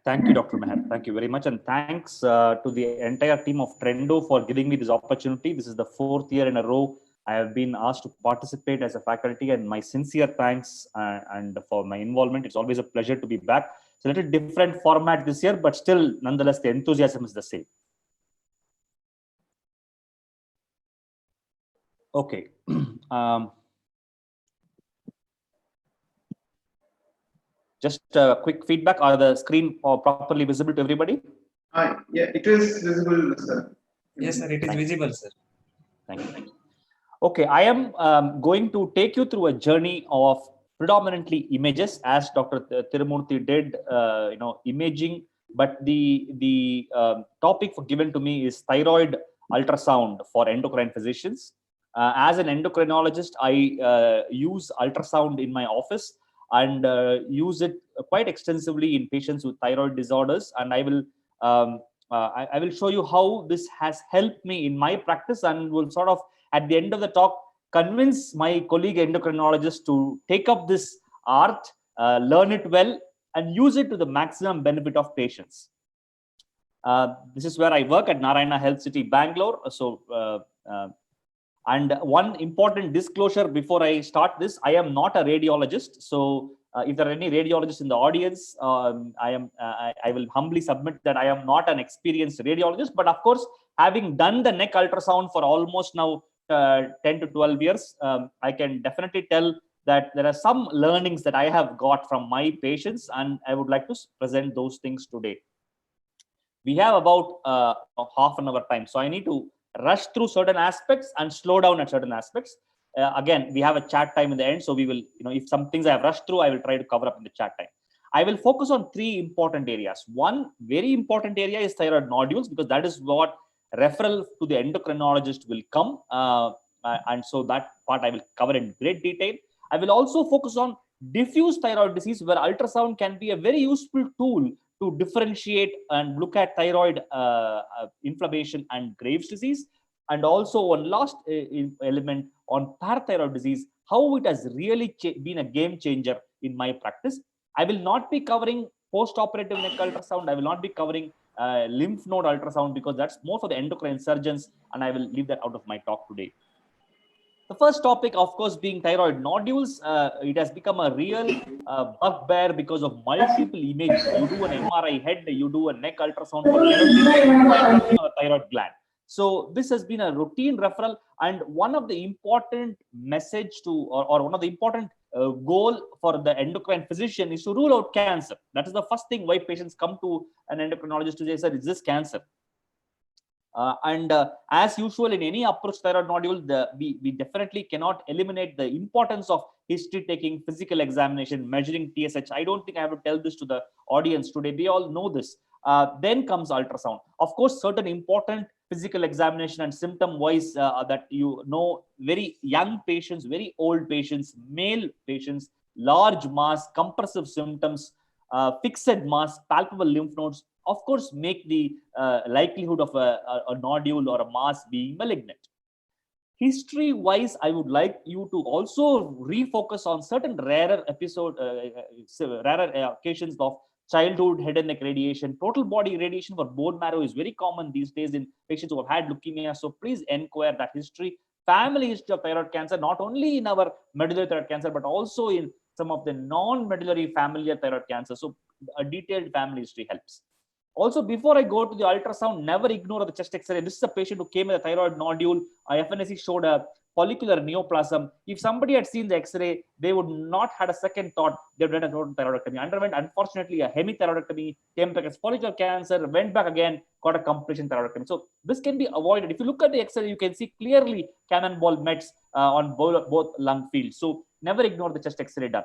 Thank you, Dr. Meher. Thank you very much. And thanks to the entire team of Trendo for giving me this opportunity. This is the 4th year in a row I have been asked to participate as a faculty, and my sincere thanks and for my involvement. It's always a pleasure to be back. It's a little different format this year, but still, nonetheless, the enthusiasm is the same. Okay. Just quick feedback. Are the screen properly visible to everybody? Yeah, it is visible, sir. Yes, sir, it is visible, sir. Thank you. Okay, I am going to take you through a journey of predominantly images, as Dr. Tirumurthy did, imaging. But the topic given to me is thyroid ultrasound for endocrine physicians. As an endocrinologist, I use ultrasound in my office and use it quite extensively in patients with thyroid disorders. And I will I will show you how this has helped me in my practice, and will sort of at the end of the talk convince my colleague endocrinologists to take up this art, learn it well, and use it to the maximum benefit of patients. This is where I work at Narayana Health City, Bangalore. So, and one important disclosure before I start this: I am not a radiologist. So, if there are any radiologists in the audience, I will humbly submit that I am not an experienced radiologist. But of course, having done the neck ultrasound for almost now 10 to 12 years, I can definitely tell that there are some learnings that I have got from my patients, and I would like to present those things today. We have about half an hour time, so I need to rush through certain aspects and slow down at certain aspects. Again, we have a chat time in the end, so we will, if some things I have rushed through, I will try to cover up in the chat time. I will focus on 3 important areas. One very important area is thyroid nodules, because that is what referral to the endocrinologist will come, and so that part I will cover in great detail. I will also focus on diffuse thyroid disease, where ultrasound can be a very useful tool to differentiate and look at thyroid inflammation and Graves' disease. And also one last element on parathyroid disease, how it has really been a game changer in my practice. I will not be covering post-operative neck ultrasound. I will not be covering lymph node ultrasound, because that's more for the endocrine surgeons, and I will leave that out of my talk today. The first topic, of course, being thyroid nodules. It has become a real bugbear because of multiple images. You do an MRI head, you do a neck ultrasound for a thyroid gland. So this has been a routine referral, and one of the important message to, or one of the important goal for the endocrine physician is to rule out cancer. That is the first thing why patients come to an endocrinologist to say, sir, is this cancer? As usual in any approach thyroid nodule, we definitely cannot eliminate the importance of history taking, physical examination, measuring TSH. I don't think I have to tell this to the audience today. They all know this. Then comes ultrasound. Of course, certain important physical examination and symptom wise that very young patients, very old patients, male patients, large mass, compressive symptoms, fixed mass, palpable lymph nodes, of course, make the likelihood of a nodule or a mass being malignant. History wise, I would like you to also refocus on certain rarer occasions of childhood head and neck radiation. Total body radiation for bone marrow is very common these days in patients who have had leukemia. So please inquire that history, family history of thyroid cancer, not only in our medullary thyroid cancer, but also in some of the non-medullary familial thyroid cancer. So a detailed family history helps. Also, before I go to the ultrasound, never ignore the chest X-ray. This is a patient who came with a thyroid nodule. FNAC showed a follicular neoplasm. If somebody had seen the X-ray, they would not had a second thought. They would have done a thyroidectomy. Underwent, unfortunately, a hemithyroidectomy, came back as follicular cancer, went back again, got a completion thyroidectomy. So this can be avoided. If you look at the X-ray, you can see clearly cannonball mets on both lung fields. So never ignore the chest X-ray done.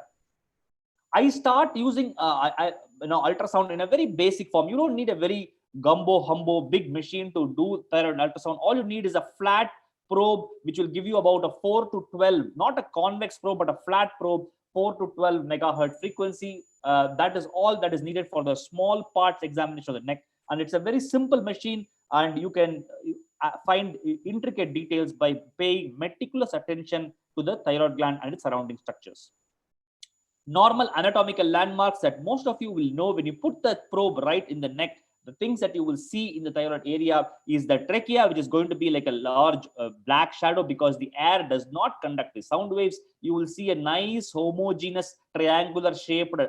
I start using ultrasound in a very basic form. You don't need a very gumbo big machine to do thyroid ultrasound. All you need is a flat probe, which will give you about a 4 to 12, not a convex probe, but a flat probe, 4 to 12 megahertz frequency. That is all that is needed for the small parts examination of the neck. And it's a very simple machine, and you can find intricate details by paying meticulous attention to the thyroid gland and its surrounding structures. Normal anatomical landmarks that most of you will know when you put the probe right in the neck. The things that you will see in the thyroid area is the trachea, which is going to be like a large black shadow because the air does not conduct the sound waves. You will see a nice homogeneous triangular shaped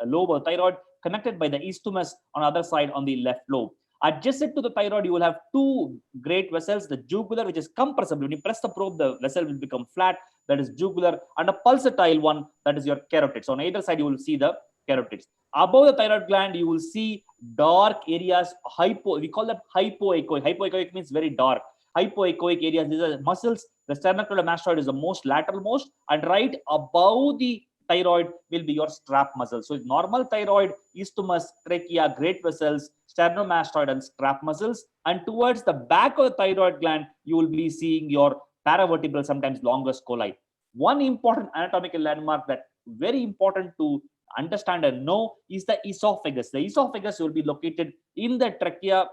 lobe of thyroid connected by the isthmus on the other side on the left lobe. Adjacent to the thyroid, you will have two great vessels, the jugular, which is compressible. When you press the probe, the vessel will become flat, that is jugular, and a pulsatile one, that is your carotid. So on either side, you will see the carotids. Above the thyroid gland, you will see dark areas, we call that hypoechoic. Hypoechoic means very dark. Hypoechoic areas, these are muscles. The sternocleidomastoid is the most lateral most, and right above the thyroid will be your strap muscle. So normal thyroid, isthmus, trachea, great vessels, sternomastoid, and strap muscles. And towards the back of the thyroid gland, you will be seeing your paravertebral, sometimes longus coli. One important anatomical landmark that very important to understand and know is the esophagus. The esophagus will be located in the trachea,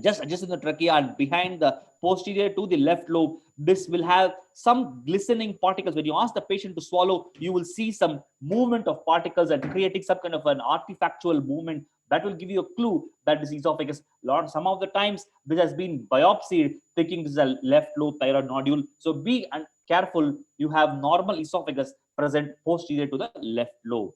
just adjacent to the trachea and behind the posterior to the left lobe. This will have some glistening particles. When you ask the patient to swallow, you will see some movement of particles and creating some kind of an artifactual movement that will give you a clue that this esophagus. Some of the times this has been biopsied thinking this is a left lobe thyroid nodule. So be careful. You have normal esophagus present posterior to the left lobe.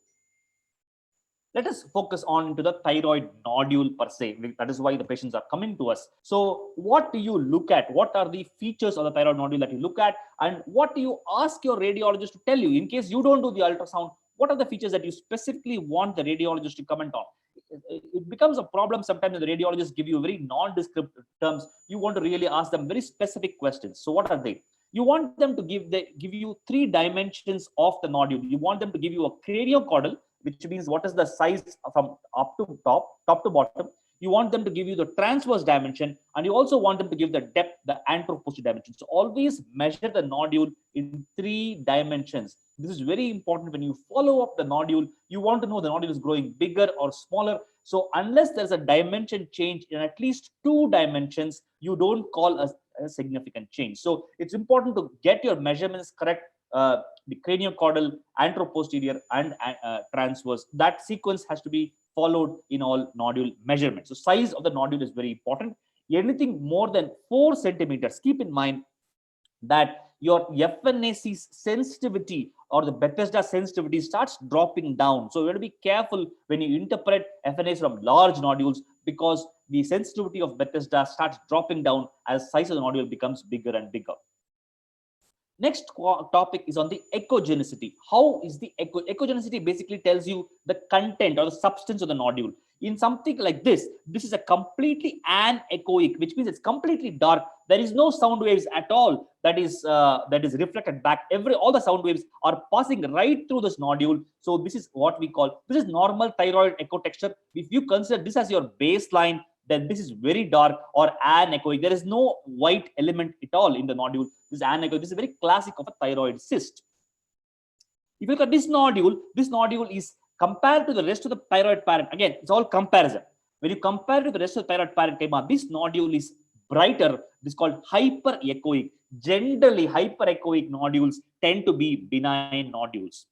Let us focus on to the thyroid nodule per se. That is why the patients are coming to us. So what do you look at? What are the features of the thyroid nodule that you look at? And what do you ask your radiologist to tell you? In case you don't do the ultrasound, what are the features that you specifically want the radiologist to comment on? It becomes a problem sometimes when the radiologists give you very non-descriptive terms. You want to really ask them very specific questions. So what are they? You want them to give you 3 dimensions of the nodule. You want them to give you a craniocaudal, which means what is the size from up to top to bottom. You want them to give you the transverse dimension, and you also want them to give the depth, the anteroposterior dimension. So always measure the nodule in 3 dimensions. This is very important. When you follow up the nodule, you want to know the nodule is growing bigger or smaller. So unless there's a dimension change in at least 2 dimensions, you don't call a significant change. So it's important to get your measurements correct. The craniocaudal, anteroposterior, and transverse. That sequence has to be followed in all nodule measurements. So size of the nodule is very important. Anything more than 4 centimeters, keep in mind that your FNAC sensitivity or the Bethesda sensitivity starts dropping down. So you have to be careful when you interpret FNAs from large nodules, because the sensitivity of Bethesda starts dropping down as size of the nodule becomes bigger and bigger. Next topic is on the echogenicity. How is the echogenicity? Basically tells you the content or the substance of the nodule. In something like this is a completely anechoic, which means it's completely dark. There is no sound waves at all that is reflected back. All the sound waves are passing right through this nodule. So this is what we call, this is normal thyroid echo texture. If you consider this as your baseline, then this is very dark or anechoic. There is no white element at all in the nodule. This is anechoic. This is very classic of a thyroid cyst. If you look at this nodule is compared to the rest of the thyroid parent. Again, it's all comparison. When you compare to the rest of the thyroid parenchyma, this nodule is brighter. This is called hyperechoic. Generally, hyperechoic nodules tend to be benign nodules.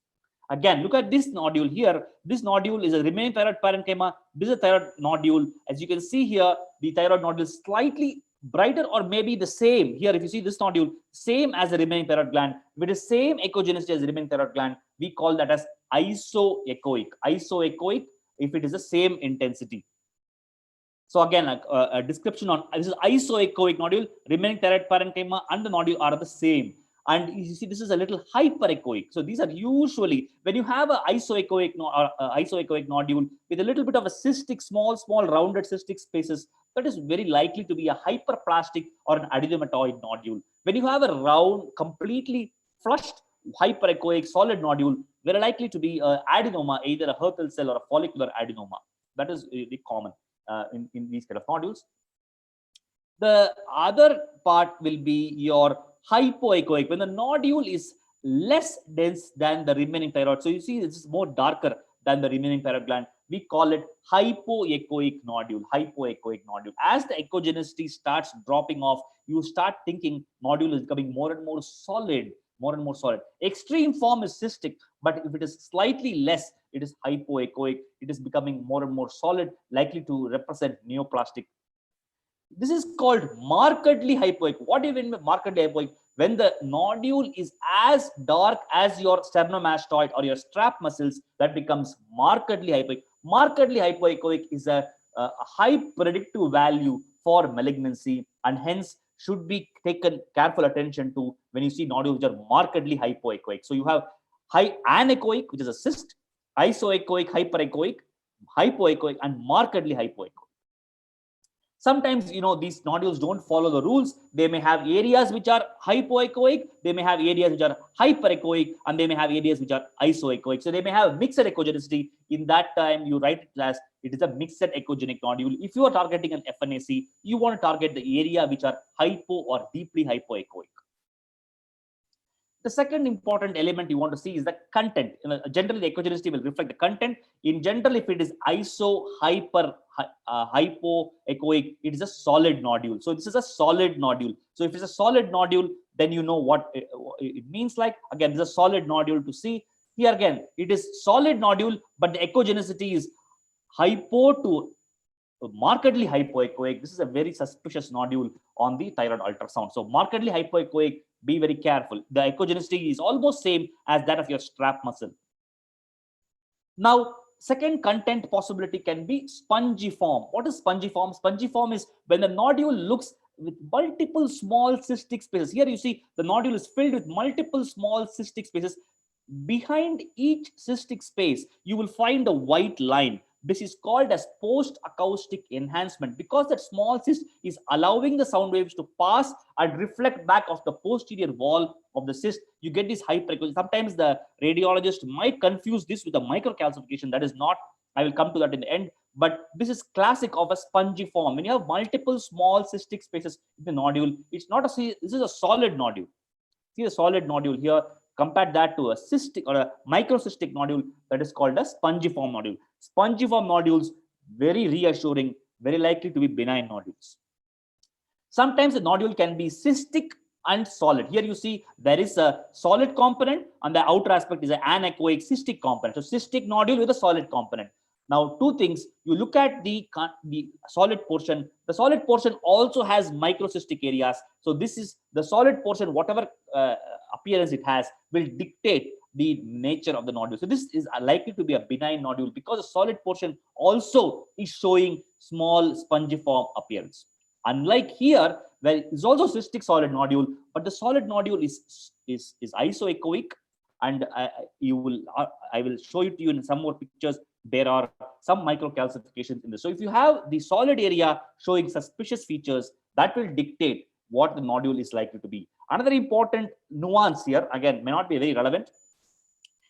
Again, look at this nodule here. This nodule is a remaining thyroid parenchyma. This is a thyroid nodule. As you can see here, the thyroid nodule is slightly brighter or maybe the same. Here, if you see this nodule, same as the remaining thyroid gland, with the same echogenicity as the remaining thyroid gland, we call that as isoechoic. Isoechoic if it is the same intensity. So again, a description on this is isoechoic nodule, remaining thyroid parenchyma and the nodule are the same. And you see, this is a little hyperechoic. So these are usually, when you have an isoechoic nodule with a little bit of a cystic, small rounded cystic spaces, that is very likely to be a hyperplastic or an adenomatoid nodule. When you have a round, completely flushed hyperechoic solid nodule, very likely to be an adenoma, either a Hürthle cell or a follicular adenoma. That is really common in these kind of nodules. The other part will be your hypoechoic, when the nodule is less dense than the remaining thyroid. So you see, this is more darker than the remaining thyroid gland. We call it hypoechoic nodule. Hypoechoic nodule. As the echogenicity starts dropping off, you start thinking nodule is becoming more and more solid, more and more solid. Extreme form is cystic, but if it is slightly less, it is hypoechoic. It is becoming more and more solid, likely to represent neoplastic. This is called markedly hypoechoic. What do you mean by markedly hypoechoic? When the nodule is as dark as your sternomastoid or your strap muscles, that becomes markedly hypoechoic. Markedly hypoechoic is a high predictive value for malignancy, and hence should be taken careful attention to when you see nodules which are markedly hypoechoic. So you have high anechoic, which is a cyst, isoechoic, hyperechoic, hypoechoic, and markedly hypoechoic. Sometimes, these nodules don't follow the rules. They may have areas which are hypoechoic, they may have areas which are hyperechoic, and they may have areas which are isoechoic. So they may have mixed echogenicity. In that time, you write it as it is a mixed echogenic nodule. If you are targeting an FNAC, you want to target the area which are hypo or deeply hypoechoic. The second important element you want to see is the content. Generally, the echogenicity will reflect the content. In general, if it is iso, hyper, hypoechoic, it is a solid nodule. So this is a solid nodule. So if it's a solid nodule, then you know what it means. Like, again, this is a solid nodule to see. Here again, it is solid nodule, but the echogenicity is hypo to markedly hypoechoic. This is a very suspicious nodule on the thyroid ultrasound. So markedly hypoechoic, be very careful. The echogenicity is almost same as that of your strap muscle. Now, second content possibility can be spongiform. What is spongiform? Spongiform is when the nodule looks with multiple small cystic spaces. Here you see the nodule is filled with multiple small cystic spaces. Behind each cystic space, you will find a white line. This is called as post-acoustic enhancement, because that small cyst is allowing the sound waves to pass and reflect back of the posterior wall of the cyst. You get this hyperechoic. Sometimes the radiologist might confuse this with a microcalcification. That is not. I will come to that in the end. But this is classic of a spongiform. When you have multiple small cystic spaces in the nodule, it's not a. This is a solid nodule. See a solid nodule here. Compare that to a cystic or a microcystic nodule that is called a spongiform nodule. Spongiform nodules, very reassuring, very likely to be benign nodules. Sometimes the nodule can be cystic and solid. Here you see there is a solid component and the outer aspect is an anechoic cystic component. So cystic nodule with a solid component. Now, two things. You look at the solid portion. The solid portion also has microcystic areas. So this is the solid portion, whatever appearance it has, will dictate the nature of the nodule. So this is likely to be a benign nodule because the solid portion also is showing small spongiform appearance. Unlike here, where it is also cystic solid nodule, but the solid nodule is isoechoic, and I will show it to you in some more pictures. There are some microcalcifications in this. So if you have the solid area showing suspicious features, that will dictate what the nodule is likely to be. Another important nuance here, again, may not be very relevant,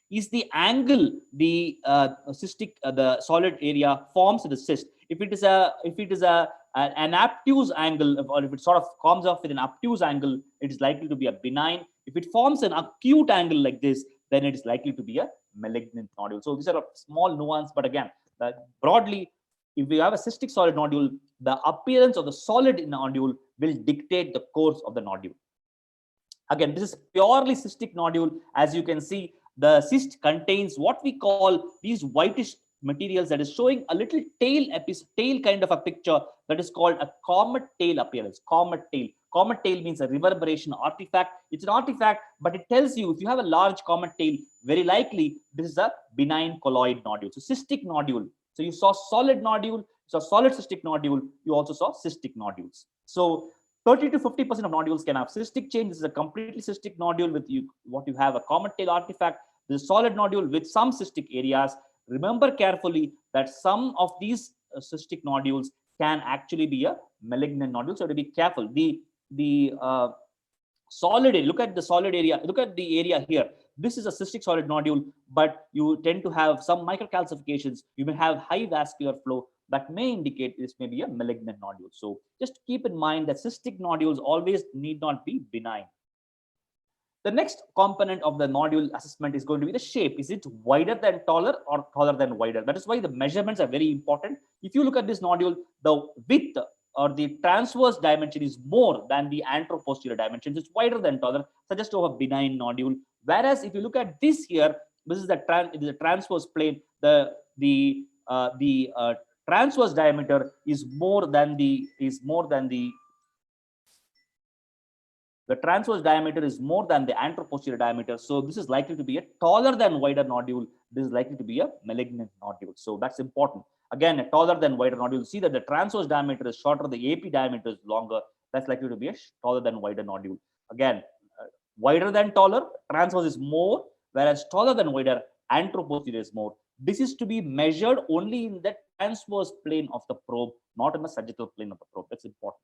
is the angle the the solid area forms in the cyst. If it is an obtuse angle, or if it sort of comes off with an obtuse angle, it is likely to be a benign. If it forms an acute angle like this, then it is likely to be a malignant nodule. So these are a small nuance, but again, broadly, if we have a cystic solid nodule, the appearance of the solid nodule will dictate the course of the nodule. Again, this is purely cystic nodule. As you can see, the cyst contains what we call these whitish materials that is showing a little tail kind of a picture that is called a comet tail appearance. Comet tail. Comet tail means a reverberation artifact. It's an artifact, but it tells you if you have a large comet tail, very likely this is a benign colloid nodule. So cystic nodule. So you saw solid nodule, you saw solid cystic nodule, you also saw cystic nodules. So 30 to 50% of nodules can have cystic change. This is a completely cystic nodule with what you have a comet tail artifact. This is solid nodule with some cystic areas. Remember carefully that some of these cystic nodules can actually be a malignant nodule. So to be careful. The solid area, look at the solid area, look at the area here. This is a cystic solid nodule, but you tend to have some microcalcifications. You may have high vascular flow that may indicate this may be a malignant nodule. So just keep in mind that cystic nodules always need not be benign. The next component of the nodule assessment is going to be the shape. Is it wider than taller or taller than wider? That is why the measurements are very important. If you look at this nodule, the width or the transverse dimension is more than the anteroposterior dimensions. It's wider than taller, suggests of a benign nodule. Whereas if you look at this here, this is the transverse plane. The transverse diameter is more than the transverse diameter is more than the anteroposterior diameter. So this is likely to be a taller than wider nodule. This is likely to be a malignant nodule. So that's important. Again, a taller than wider nodule. See that the transverse diameter is shorter, the AP diameter is longer. That's likely to be a taller than wider nodule. Again, wider than taller, transverse is more, whereas taller than wider, anteroposterior is more. This is to be measured only in the transverse plane of the probe, not in the sagittal plane of the probe. That's important.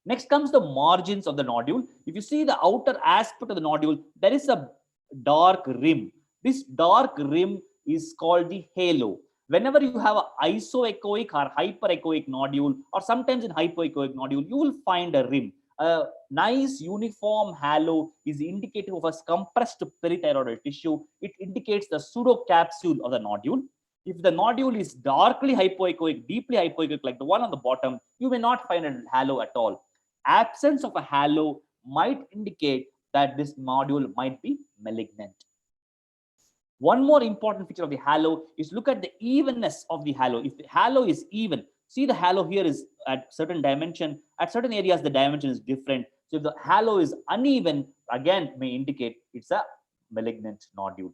Next comes the margins of the nodule. If you see the outer aspect of the nodule, there is a dark rim. This dark rim is called the halo. Whenever you have an isoechoic or hyperechoic nodule, or sometimes in hypoechoic nodule, you will find a rim. A nice uniform halo is indicative of a compressed perithyroidal tissue. It indicates the pseudocapsule of the nodule. If the nodule is darkly hypoechoic, deeply hypoechoic, like the one on the bottom, you may not find a halo at all. Absence of a halo might indicate that this nodule might be malignant. One more important feature of the halo is look at the evenness of the halo. If the halo is even, see the halo here is at certain dimension, at certain areas the dimension is different. So if the halo is uneven, again may indicate it's a malignant nodule.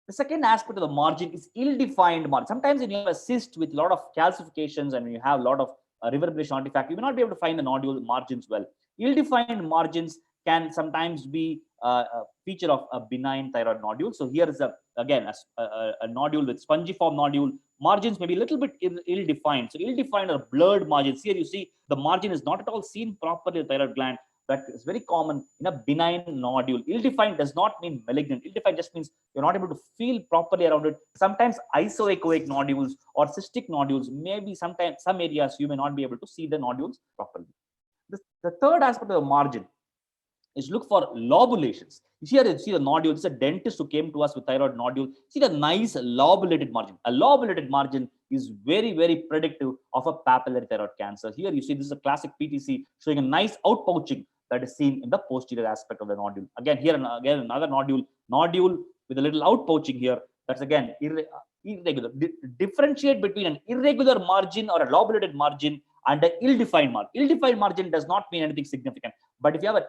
The second aspect of the margin is ill-defined margin. Sometimes when you have a cyst with a lot of calcifications and you have a lot of reverberation artifact, you may not be able to find the nodule margins well. Ill-defined margins can sometimes be a feature of a benign thyroid nodule. So here is again a nodule with spongiform nodule. Margins may be a little bit ill-defined. So ill-defined or blurred margins. Here you see the margin is not at all seen properly in the thyroid gland. That is very common in a benign nodule. Ill-defined does not mean malignant. Ill-defined just means you're not able to feel properly around it. Sometimes isoechoic nodules or cystic nodules, maybe sometimes some areas you may not be able to see the nodules properly. The third aspect of the margin is look for lobulations. Here you see the nodule. This is a dentist who came to us with thyroid nodule. See the nice lobulated margin. A lobulated margin is very, very predictive of a papillary thyroid cancer. Here you see this is a classic PTC showing a nice outpouching that is seen in the posterior aspect of the nodule. Again, here again another nodule with a little outpouching here. That's again irregular. Differentiate between an irregular margin or a lobulated margin and an ill-defined margin. Ill-defined margin does not mean anything significant. But if you have an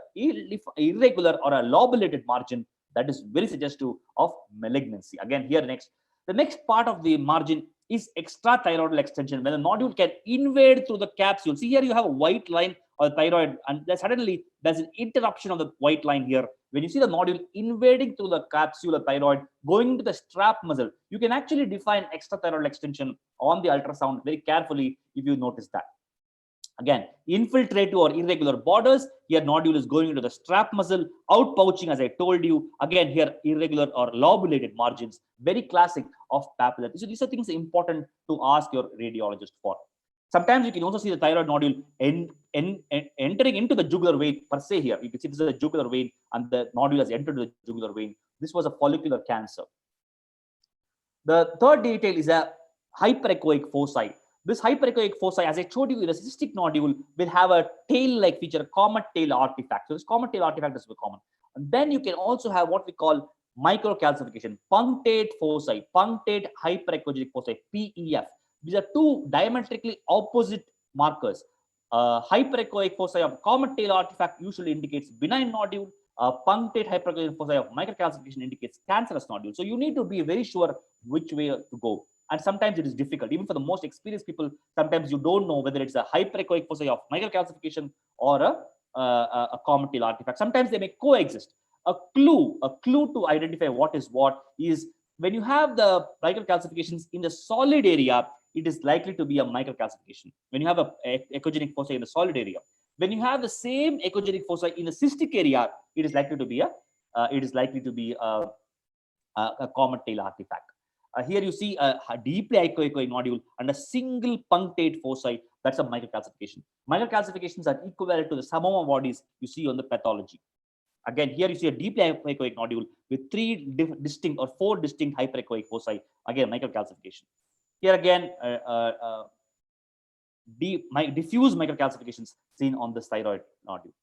irregular or a lobulated margin, that is very suggestive of malignancy. Again, here the next part of the margin is extrathyroidal extension, when the nodule can invade through the capsule. See here you have a white line or thyroid, and suddenly there's an interruption of the white line here. When you see the nodule invading through the capsule of thyroid, going into the strap muscle, you can actually define extrathyroidal extension on the ultrasound very carefully if you notice that. Again, infiltrative or irregular borders. Here nodule is going into the strap muscle, outpouching as I told you. Again, here irregular or lobulated margins, very classic of papillary. So these are things important to ask your radiologist for. Sometimes you can also see the thyroid nodule entering into the jugular vein per se here. You can see this is a jugular vein and the nodule has entered the jugular vein. This was a follicular cancer. The third detail is a hyperechoic foci. This hyperechoic foci, as I told you, the cystic nodule will have a tail-like feature, a comet tail artifact. So this comet tail artifact is very common. And then you can also have what we call microcalcification, punctate foci, punctate hyperechogenic foci, PEF. These are two diametrically opposite markers. Hyperechoic foci of comet tail artifact usually indicates benign nodule. Punctate hyperechogenic foci of microcalcification indicates cancerous nodule. So you need to be very sure which way to go. And sometimes it is difficult. Even for the most experienced people, sometimes you don't know whether it's a hyperechoic foci of microcalcification or a comet tail artifact. Sometimes they may coexist. A clue to identify what is what is when you have the microcalcifications in the solid area, it is likely to be a microcalcification. When you have a echogenic foci in the solid area, when you have the same echogenic foci in the cystic area, it is likely to be a comet tail artifact. Here you see a deeply hypoechoic nodule and a single punctate foci. That's a microcalcification. Microcalcifications are equivalent to the submoma bodies you see on the pathology. Again, here you see a deeply hypoechoic nodule with four distinct hyperechoic foci. Again, microcalcification. Here again, diffuse microcalcifications seen on this thyroid nodule.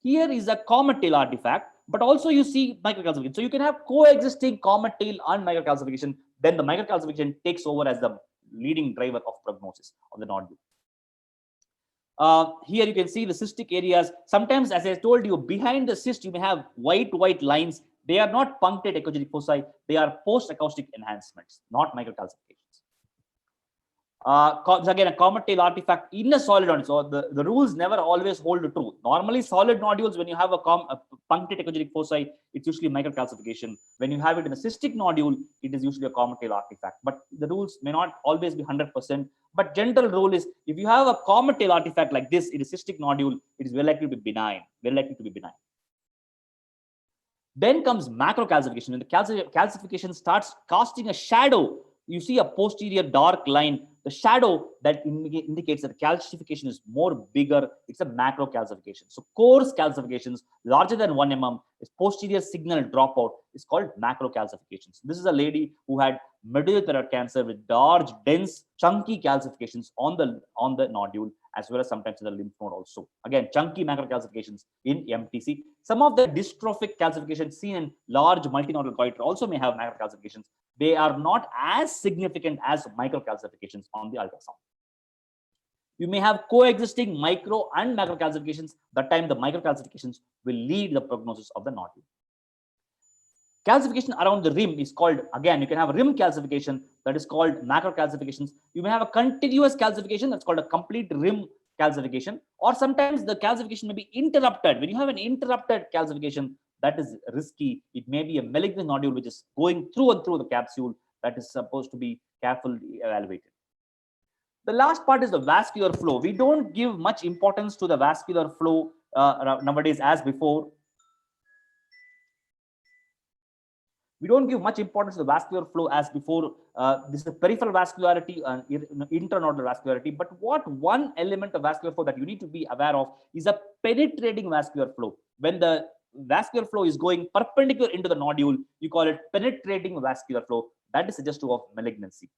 Here is a comet tail artifact, but also you see microcalcification. So you can have coexisting comet tail and microcalcification. Then the microcalcification takes over as the leading driver of prognosis of the nodule. Here you can see the cystic areas. Sometimes, as I told you, behind the cyst, you may have white lines. They are not punctate echogenic foci. They are post-acoustic enhancements, not microcalcifications. Again, a comet tail artifact in a solid nodule. So the rules never always hold true. Normally, solid nodules, when you have a punctate echogenic foci, it's usually microcalcification. When you have it in a cystic nodule, it is usually a comet tail artifact. But the rules may not always be 100%. But general rule is, if you have a comet tail artifact like this in a cystic nodule, it is very likely to be benign. Very likely to be benign. Then comes macrocalcification. When the calcification starts casting a shadow, you see a posterior dark line. The shadow that indicates that the calcification is more bigger. It's a macrocalcification. So coarse calcifications larger than 1 mm is posterior signal dropout is called macrocalcifications. This is a lady who had medullary thyroid cancer with large, dense, chunky calcifications on the nodule, as well as sometimes in the lymph node also. Again, chunky macrocalcifications in MTC. Some of the dystrophic calcifications seen in large multinodular goiter also may have macrocalcifications. They are not as significant as microcalcifications on the ultrasound. You may have coexisting micro and macrocalcifications. That time the microcalcifications will lead the prognosis of the nodule. Calcification around the rim is called, again, you can have a rim calcification that is called macrocalcifications. You may have a continuous calcification that's called a complete rim calcification, or sometimes the calcification may be interrupted. When you have an interrupted calcification, that is risky. It may be a malignant nodule which is going through and through the capsule. That is supposed to be carefully evaluated. The last part is the vascular flow. We don't give much importance to the vascular flow nowadays as before. We don't give much importance to the vascular flow as before. This is peripheral vascularity and intranodular vascularity. But what one element of vascular flow that you need to be aware of is a penetrating vascular flow. When the vascular flow is going perpendicular into the nodule, you call it penetrating vascular flow. That is suggestive of malignancy.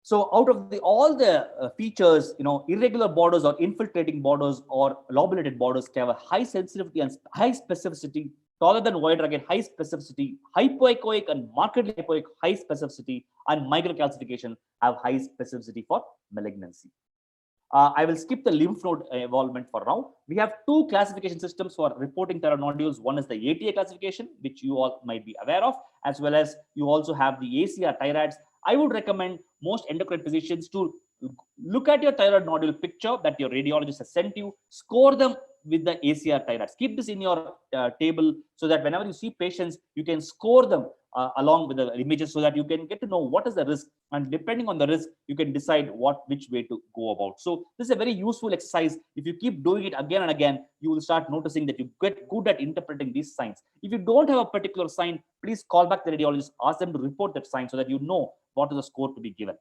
So out of all the features, irregular borders or infiltrating borders or lobulated borders can have a high sensitivity and high specificity, taller than wide rugged, high specificity, hypoechoic and markedly hypoechoic, high specificity, and microcalcification have high specificity for malignancy. I will skip the lymph node involvement for now. We have two classification systems for reporting thyroid nodules. One is the ATA classification, which you all might be aware of, as well as you also have the ACR TI-RADS. I would recommend most endocrine physicians to look at your thyroid nodule picture that your radiologist has sent you, score them with the ACR TI-RADS. Keep this in your table so that whenever you see patients, you can score them along with the images so that you can get to know what is the risk, and depending on the risk, you can decide which way to go about. So this is a very useful exercise. If you keep doing it again and again, you will start noticing that you get good at interpreting these signs. If you don't have a particular sign, please call back the radiologist, ask them to report that sign so that you know what is the score to be given.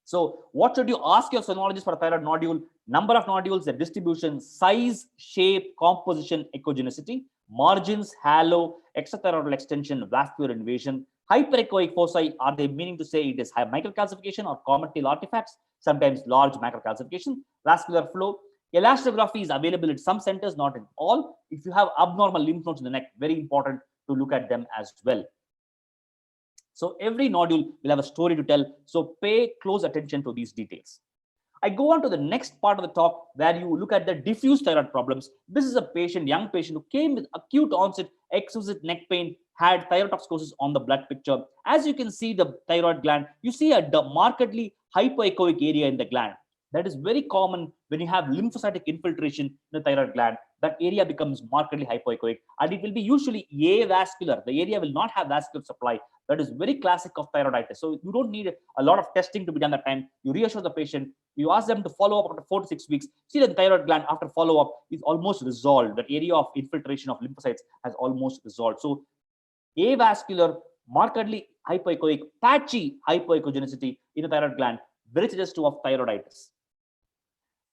So what should you ask your sonologist for a thyroid nodule? Number of nodules, their distribution, size, shape, composition, echogenicity, margins, halo, extrathyroidal extension, vascular invasion. Hyperechoic foci, are they meaning to say it is high microcalcification or comet tail artifacts? Sometimes large macrocalcification. Vascular flow. Elastography is available in some centers, not in all. If you have abnormal lymph nodes in the neck, very important to look at them as well. So every nodule will have a story to tell. So pay close attention to these details. I go on to the next part of the talk where you look at the diffuse thyroid problems. This is a patient, young patient who came with acute onset exquisite neck pain, had thyrotoxicosis on the blood picture. As you can see the thyroid gland, you see a markedly hypoechoic area in the gland. That is very common when you have lymphocytic infiltration in the thyroid gland. That area becomes markedly hypoechoic, and it will be usually avascular. The area will not have vascular supply. That is very classic of thyroiditis. So you don't need a lot of testing to be done at that time. You reassure the patient. You ask them to follow up after 4 to 6 weeks. See that the thyroid gland after follow-up is almost resolved. That area of infiltration of lymphocytes has almost resolved. So avascular, markedly hypoechoic, patchy hypoechogenicity in the thyroid gland, very suggestive of thyroiditis.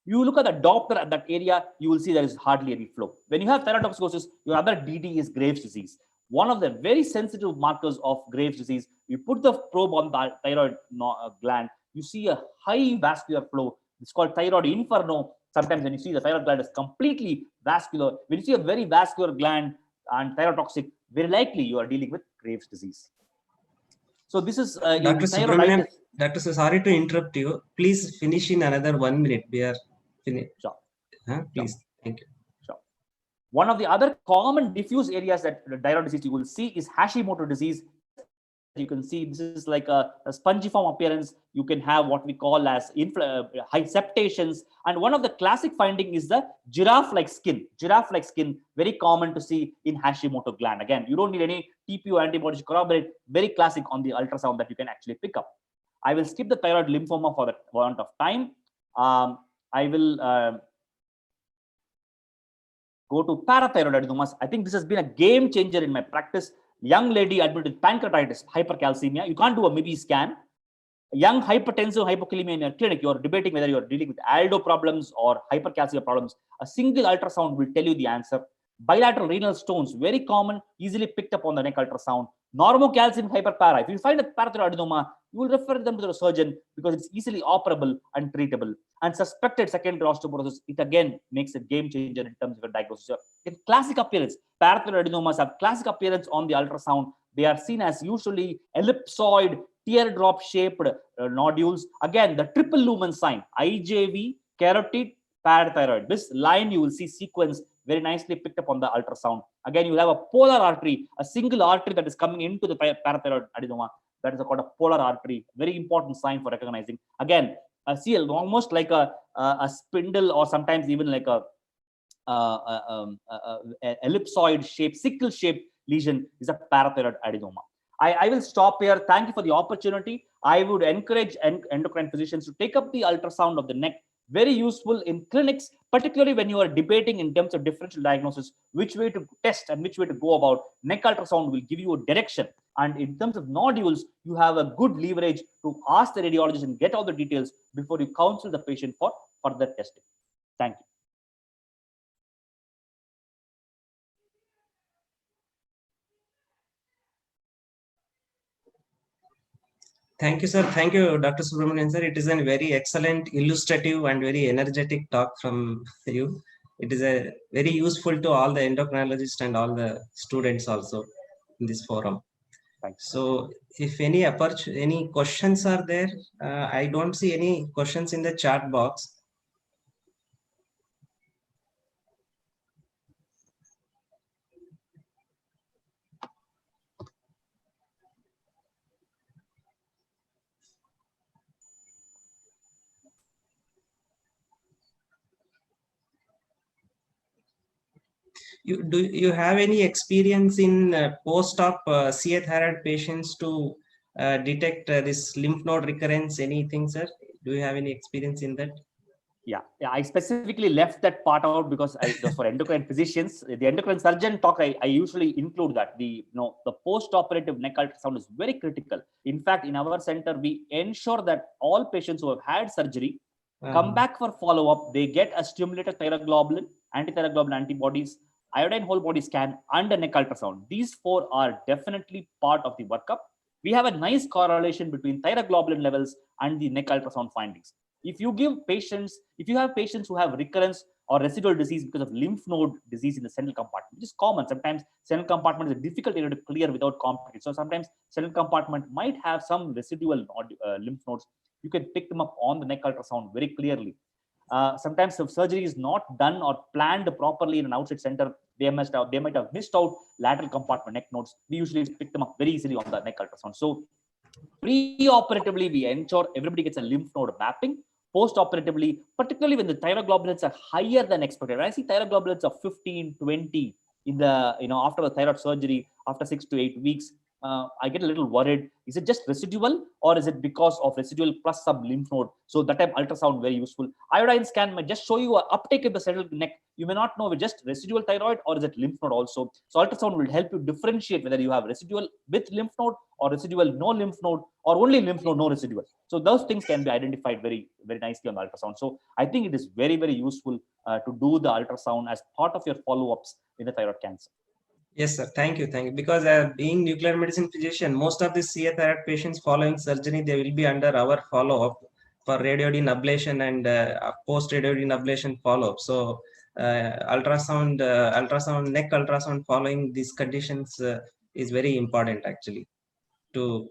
You look at the Doppler at that area, you will see there is hardly any flow. When you have thyrotoxicosis, your other DD is Graves' disease. One of the very sensitive markers of Graves' disease, you put the probe on the thyroid gland, you see a high vascular flow. It's called thyroid inferno. Sometimes when you see the thyroid gland is completely vascular, when you see a very vascular gland and thyrotoxic, very likely you are dealing with Graves' disease. So this is Dr. in Subramanian, thyroiditis. Dr. Sorry to interrupt you. Please finish in another 1 minute. We are finished. Sure. Please. Sure. Thank you. Sure. One of the other common diffuse areas that thyroid disease you will see is Hashimoto disease. You can see this is like a spongiform appearance. You can have what we call as high septations. And one of the classic finding is the giraffe-like skin. Giraffe-like skin, very common to see in Hashimoto gland. Again, you don't need any TPO antibodies to corroborate. Very classic on the ultrasound that you can actually pick up. I will skip the thyroid lymphoma for the want of time. I will go to parathyroid adenomas. I think this has been a game changer in my practice. Young lady admitted with pancreatitis, hypercalcemia. You can't do a MIBI scan. Young hypertensive hypokalemia in your clinic. You are debating whether you are dealing with aldo problems or hypercalcemia problems. A single ultrasound will tell you the answer. Bilateral renal stones, very common, easily picked up on the neck ultrasound. Normocalcium hyperpara. If you find a parathyroid adenoma, you will refer them to the surgeon because it's easily operable and treatable. And suspected secondary osteoporosis, it again makes a game changer in terms of a diagnosis. In classic appearance, parathyroid adenomas have classic appearance on the ultrasound. They are seen as usually ellipsoid, teardrop shaped nodules. Again, the triple lumen sign, IJV, carotid, parathyroid. This line you will see sequence very nicely picked up on the ultrasound. Again, you will have a polar artery, a single artery that is coming into the parathyroid adenoma. That is called a polar artery. Very important sign for recognizing. Again, see almost like a spindle or sometimes even like a ellipsoid shape, sickle shaped lesion is a parathyroid adenoma. I will stop here. Thank you for the opportunity. I would encourage endocrine physicians to take up the ultrasound of the neck. Very useful in clinics, particularly when you are debating in terms of differential diagnosis, which way to test and which way to go about. Neck ultrasound will give you a direction. And in terms of nodules, you have a good leverage to ask the radiologist and get all the details before you counsel the patient for further testing. Thank you. Thank you, sir. Thank you, Dr. Subramanian, sir. It is a very excellent, illustrative, and very energetic talk from you. It is a very useful to all the endocrinologists and all the students also in this forum. Thanks. So, if any questions are there, I don't see any questions in the chat box. Do you have any experience in post-op CA thyroid patients to detect this lymph node recurrence? Anything, sir? Do you have any experience in that? Yeah, I specifically left that part out because it was for endocrine physicians. The endocrine surgeon talk, I usually include that. The post-operative neck ultrasound is very critical. In fact, in our center, we ensure that all patients who have had surgery come back for follow-up. They get a stimulated thyroglobulin, antithyroglobulin antibodies, iodine whole body scan, and a neck ultrasound. These four are definitely part of the workup. We have a nice correlation between thyroglobulin levels and the neck ultrasound findings. If you have patients who have recurrence or residual disease because of lymph node disease in the central compartment, which is common. Sometimes central compartment is a difficult area to clear without complications. So sometimes central compartment might have some residual lymph nodes. You can pick them up on the neck ultrasound very clearly. Sometimes if surgery is not done or planned properly in an outside center, they might have missed out lateral compartment neck nodes. We usually pick them up very easily on the neck ultrasound. So pre-operatively, we ensure everybody gets a lymph node mapping. Post-operatively, particularly when the thyroglobulins are higher than expected. When I see thyroglobulins of 15, 20 in the, after the thyroid surgery, after 6 to 8 weeks, I get a little worried. Is it just residual or is it because of residual plus some lymph node? So that time ultrasound very useful. Iodine scan might just show you an uptake in the central neck. You may not know if it's just residual thyroid or is it lymph node also. So ultrasound will help you differentiate whether you have residual with lymph node or residual no lymph node or only lymph node, no residual. So those things can be identified very, very nicely on the ultrasound. So I think it is very, very useful to do the ultrasound as part of your follow-ups in the thyroid cancer. Yes, sir. Thank you. Thank you. Because being nuclear medicine physician, most of the CA thyroid patients following surgery, they will be under our follow-up for radiodin ablation and post-radiodin ablation follow-up. So ultrasound, neck ultrasound following these conditions is very important actually to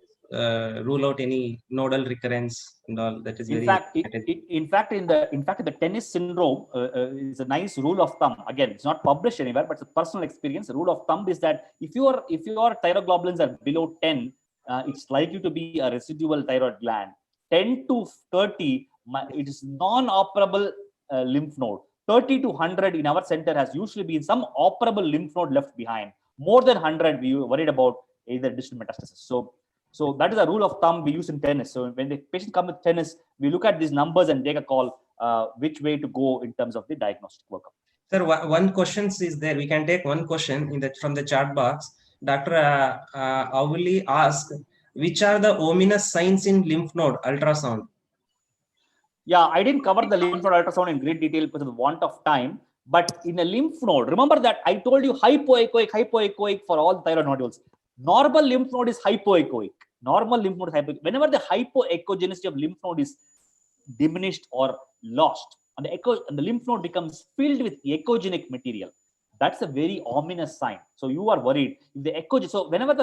rule out any nodal recurrence and all. That is In very fact, in fact, the tennis syndrome is a nice rule of thumb. Again, it's not published anywhere, but it's a personal experience. The rule of thumb is that if your thyroglobulins are below 10, it's likely to be a residual thyroid gland. 10 to 30, it is non-operable lymph node. 30 to 100 in our center has usually been some operable lymph node left behind. More than 100, we worried about either distant metastasis. So that is a rule of thumb we use in tennis. So when the patient comes with tennis, we look at these numbers and take a call which way to go in terms of the diagnostic workup. Sir, one question is there. We can take one question from the chat box. Dr. Avuli asked, which are the ominous signs in lymph node ultrasound? Yeah, I didn't cover the lymph node ultrasound in great detail because of the want of time. But in a lymph node, remember that I told you hypoechoic for all thyroid nodules. Normal lymph node is hypoechoic. Normal lymph node is hypoechoic. Whenever the hypoechogenicity of lymph node is diminished or lost, and the lymph node becomes filled with echogenic material, that's a very ominous sign. So you are worried if the echo. So whenever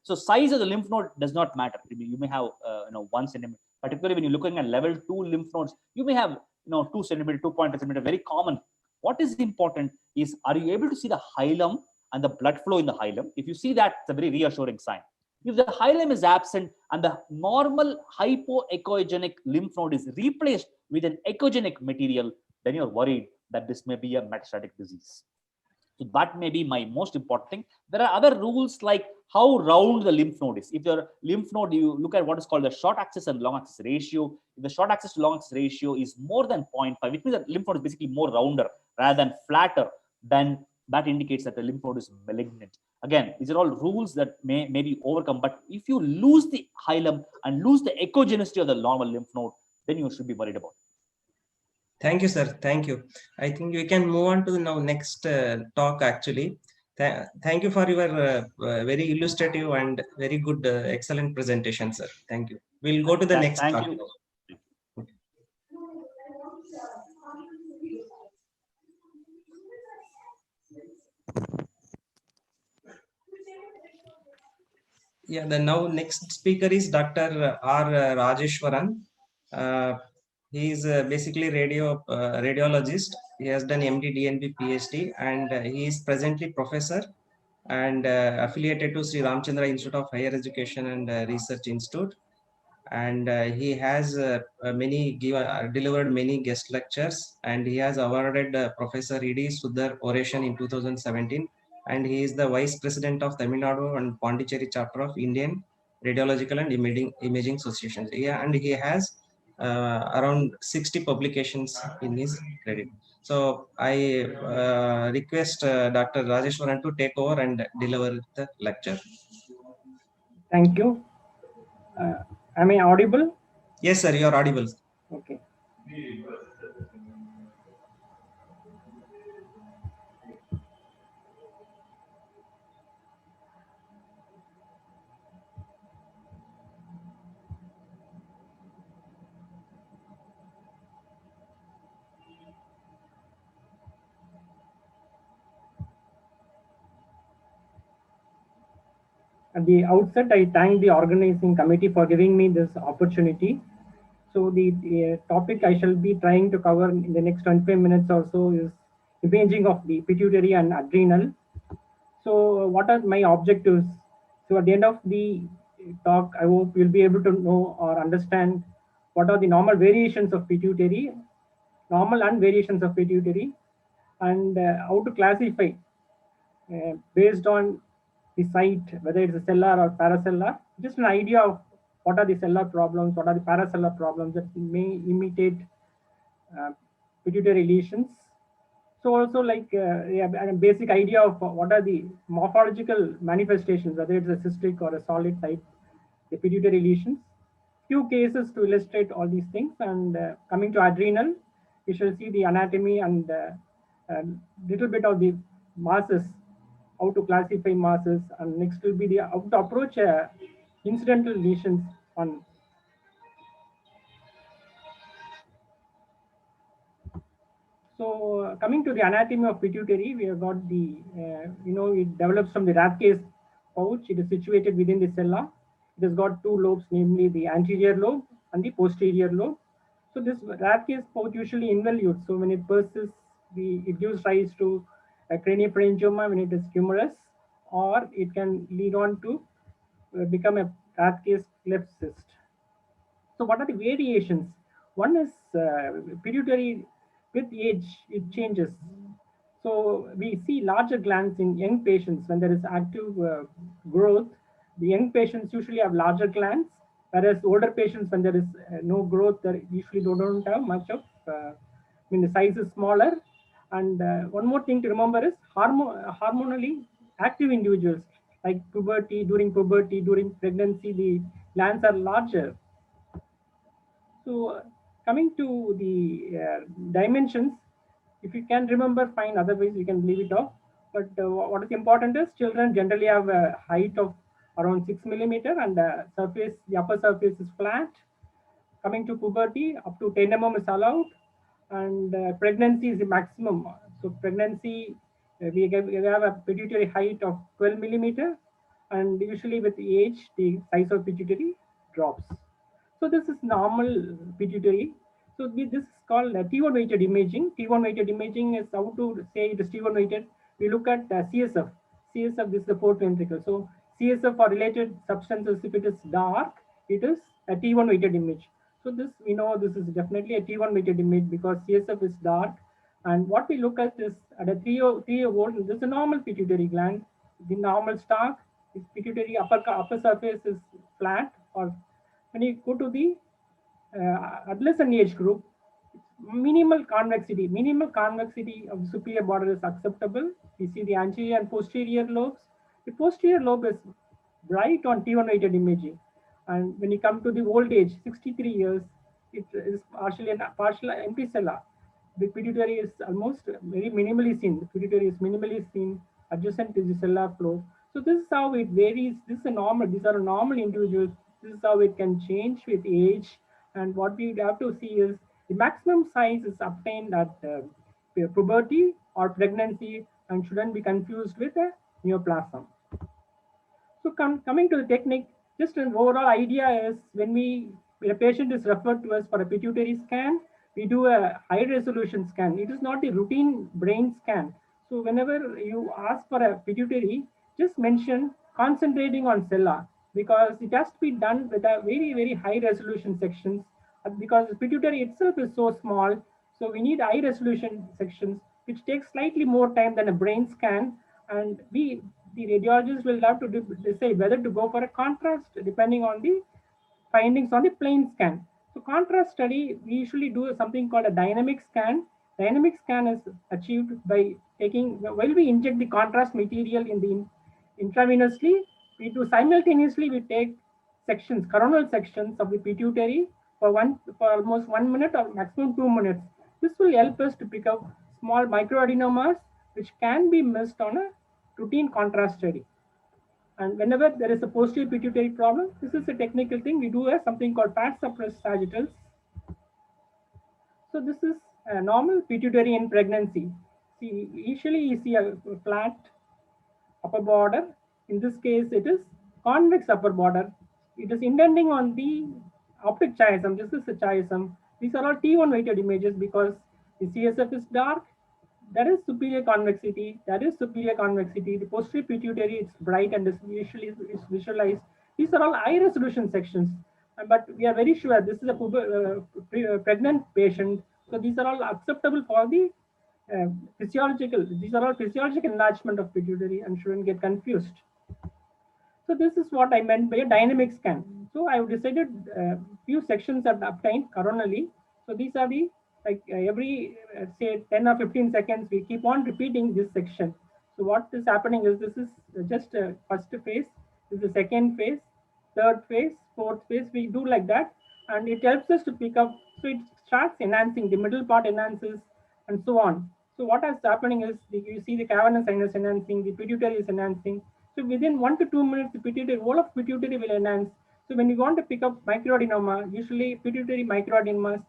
size of the lymph node does not matter. You may have 1 centimeter. Particularly when you're looking at level 2 lymph nodes, you may have 2 centimeter, 2.5 centimeter, very common. What is important is, are you able to see the hilum and the blood flow in the hilum? If you see that, it's a very reassuring sign. If the hilum is absent and the normal hypoechogenic lymph node is replaced with an echogenic material, then you're worried that this may be a metastatic disease. So that may be my most important thing. There are other rules like how round the lymph node is. If your lymph node, you look at what is called the short axis and long axis ratio. If the short axis to long axis ratio is more than 0.5, which means the lymph node is basically more rounder rather than flatter, then that indicates that the lymph node is malignant. Again, these are all rules that may be overcome. But if you lose the hilum and lose the echogenicity of the normal lymph node, then you should be worried about it. Thank you, sir. Thank you. I think we can move on to now next talk actually. Thank you for your very illustrative and very good, excellent presentation, sir. Thank you. We'll go to the next talk. Thank you. Yeah, the now next speaker is Dr. R. Rajeshwaran. He is basically radiologist. He has done MD, DNB, PhD, and he is presently professor and affiliated to Sri Ramchandra Institute of Higher Education and Research Institute. And he has delivered many guest lectures, and he has awarded Professor E.D. Sudhar Oration in 2017. And he is the Vice President of Tamil Nadu and Pondicherry chapter of Indian Radiological and Imaging Association. Yeah, and he has around 60 publications in his credit. So I request Dr. Rajeshwaran to take over and deliver the lecture. Thank you. Am I audible? Yes, sir, you are audible. Okay. At the outset, I thank the organizing committee for giving me this opportunity. So the topic I shall be trying to cover in the next 25 minutes or so is imaging of the pituitary and adrenal. So what are my objectives? So at the end of the talk, I hope you'll be able to know or understand what are the normal variations of pituitary, normal and variations of pituitary, and how to classify based on the site, whether it's a cellular or paracellular, just an idea of what are the cellular problems, what are the paracellular problems that may imitate pituitary lesions. So also like a basic idea of what are the morphological manifestations, whether it's a cystic or a solid type, the pituitary lesions. Few cases to illustrate all these things, and coming to adrenal, you shall see the anatomy and little bit of the masses how to classify masses, and next will be the how to approach incidental lesions on. So coming to the anatomy of pituitary, we have got the, it develops from the rat case pouch. It is situated within the sella. It has got two lobes, namely the anterior lobe and the posterior lobe. So this rat case pouch usually involutes. So when it persists, it gives rise to a craniopharyngioma when it is humorous, or it can lead on to become a rat case cleft cyst. So what are the variations? One is pituitary with age, it changes. So we see larger glands in young patients when there is active growth. The young patients usually have larger glands, whereas older patients, when there is no growth, they usually don't have much of, the size is smaller. And one more thing to remember is hormonally active individuals, like during pregnancy, the glands are larger. So coming to the dimensions, if you can remember, fine. Otherwise, you can leave it off. But what is important is children generally have a height of around 6 millimeter, and the upper surface is flat. Coming to puberty, up to 10 mm is allowed, and pregnancy is the maximum. So pregnancy, we have a pituitary height of 12 millimeter, and usually with age, the size of pituitary drops. So this is normal pituitary. So this is called T1 weighted imaging. T1 weighted imaging is how to say it is T1 weighted. We look at CSF. CSF, this is the fourth ventricle. So CSF for related substances, if it is dark, it is a T1 weighted image. So this, we know this is definitely a T1 weighted image because CSF is dark. And what we look at is at a 3-year-old, this is a normal pituitary gland. The normal stalk, its pituitary upper surface is flat, or when you go to the adolescent age group, minimal convexity of the superior border is acceptable. We see the anterior and posterior lobes. The posterior lobe is bright on T1 weighted imaging. And when you come to the old age, 63 years, it is partial empty sella. The pituitary is almost very minimally seen. The pituitary is minimally seen adjacent to the cellular floor. So this is how it varies. This is a normal. These are normal individuals. This is how it can change with age. And what we have to see is the maximum size is obtained at puberty or pregnancy and shouldn't be confused with a neoplasm. So coming to the technique, just an overall idea is when a patient is referred to us for a pituitary scan, we do a high resolution scan. It is not a routine brain scan. So whenever you ask for a pituitary, just mention concentrating on sella, because it has to be done with a very, very high resolution sections, because the pituitary itself is so small. So we need high resolution sections, which takes slightly more time than a brain scan. And the radiologist will have to decide whether to go for a contrast depending on the findings on the plain scan. So contrast study, we usually do something called a dynamic scan. Dynamic scan is achieved by while we inject the contrast material in the intravenously, we take coronal sections of the pituitary for almost 1 minute or maximum 2 minutes. This will help us to pick up small microadenomas which can be missed on a routine contrast study. And whenever there is a posterior pituitary problem, this is a technical thing. We do something called fat suppressed sagittals. So this is a normal pituitary in pregnancy. Usually you see a flat upper border. In this case, it is convex upper border. It is indenting on the optic chiasm. This is the chiasm. These are all T1 weighted images because the CSF is dark. There is superior convexity. The posterior pituitary is bright and is visualized. These are all high resolution sections. But we are very sure this is a pregnant patient. So these are all acceptable for the physiological. These are all physiological enlargement of pituitary and shouldn't get confused. So this is what I meant by a dynamic scan. So I have decided few sections are obtained coronally. So these are the every say 10 or 15 seconds we keep on repeating this section. So what is happening is this is just a first phase, this is the second phase, third phase, fourth phase. We do like that, and it helps us to pick up. So it starts enhancing, the middle part enhances, and so on. So what is happening is you see the cavernous sinus enhancing, the pituitary is enhancing. So within 1 to 2 minutes, the pituitary, whole of pituitary will enhance. So when you want to pick up microadenoma, usually pituitary microadenomas,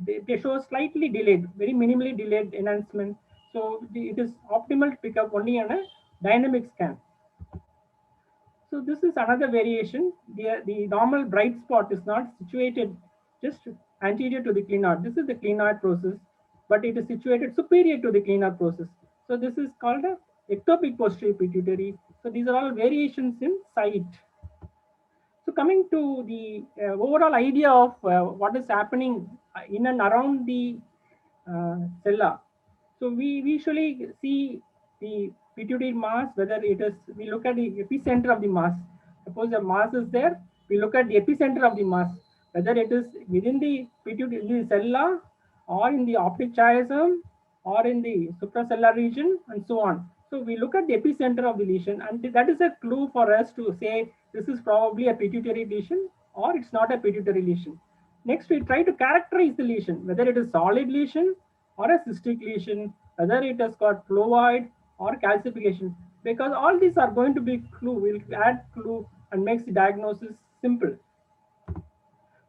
they show slightly delayed, very minimally delayed enhancement. So it is optimal to pick up only on a dynamic scan. So this is another variation. The normal bright spot is not situated just anterior to the clinoid. This is the clinoid process, but it is situated superior to the clinoid process. So this is called a ectopic posterior pituitary. So these are all variations in sight. So coming to the overall idea of what is happening in and around the cella. So we usually see the pituitary mass, whether it is, we look at the epicenter of the mass. Suppose the mass is there, we look at the epicenter of the mass, whether it is within the pituitary, in the cella, or in the optic chiasm, or in the supracellular region, and so on. So we look at the epicenter of the lesion, and that is a clue for us to say this is probably a pituitary lesion or it's not a pituitary lesion. Next, we try to characterize the lesion, whether it is solid lesion or a cystic lesion, whether it has got fluvoid or calcification, because all these are going to be clue, will add clue and makes the diagnosis simple.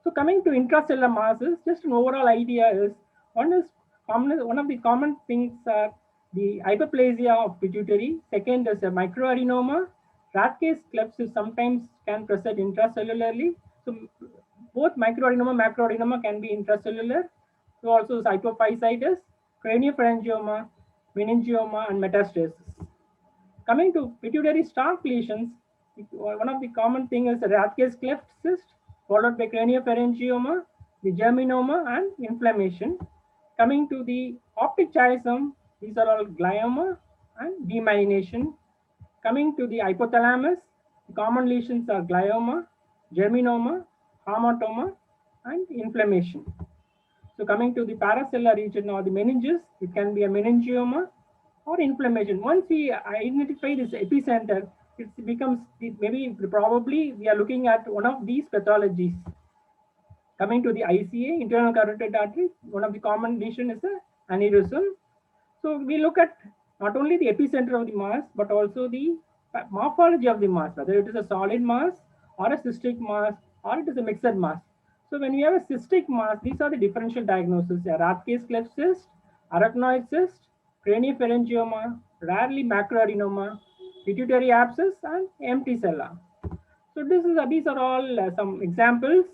So coming to intracellular masses, just an overall idea is one of the common things are the hyperplasia of pituitary. Second is a microadenoma. Rathke's clefts sometimes can present intracellularly. So both microadenoma, macroadenoma can be intracellular. So also is hypophysitis, craniopharyngioma, meningioma, and metastasis. Coming to pituitary stalk lesions, one of the common thing is the Rathke's cleft cyst, followed by craniopharyngioma, the germinoma, and inflammation. Coming to the optic chiasm, these are all glioma and demyelination. Coming to the hypothalamus, the common lesions are glioma, germinoma, hamartoma, and inflammation. So coming to the paracellular region or the meninges, it can be a meningioma or inflammation. Once we identify this epicenter, it becomes, maybe probably we are looking at one of these pathologies. Coming to the ICA, internal carotid artery, one of the common lesion is a aneurysm. So we look at not only the epicenter of the mass, but also the morphology of the mass, whether it is a solid mass or a cystic mass or it is a mixed mass. So when we have a cystic mass, these are the differential diagnoses: a Rathke's cleft cyst, arachnoid cyst, craniopharyngioma, rarely macroadenoma, pituitary abscess, and empty cella. So these are all some examples.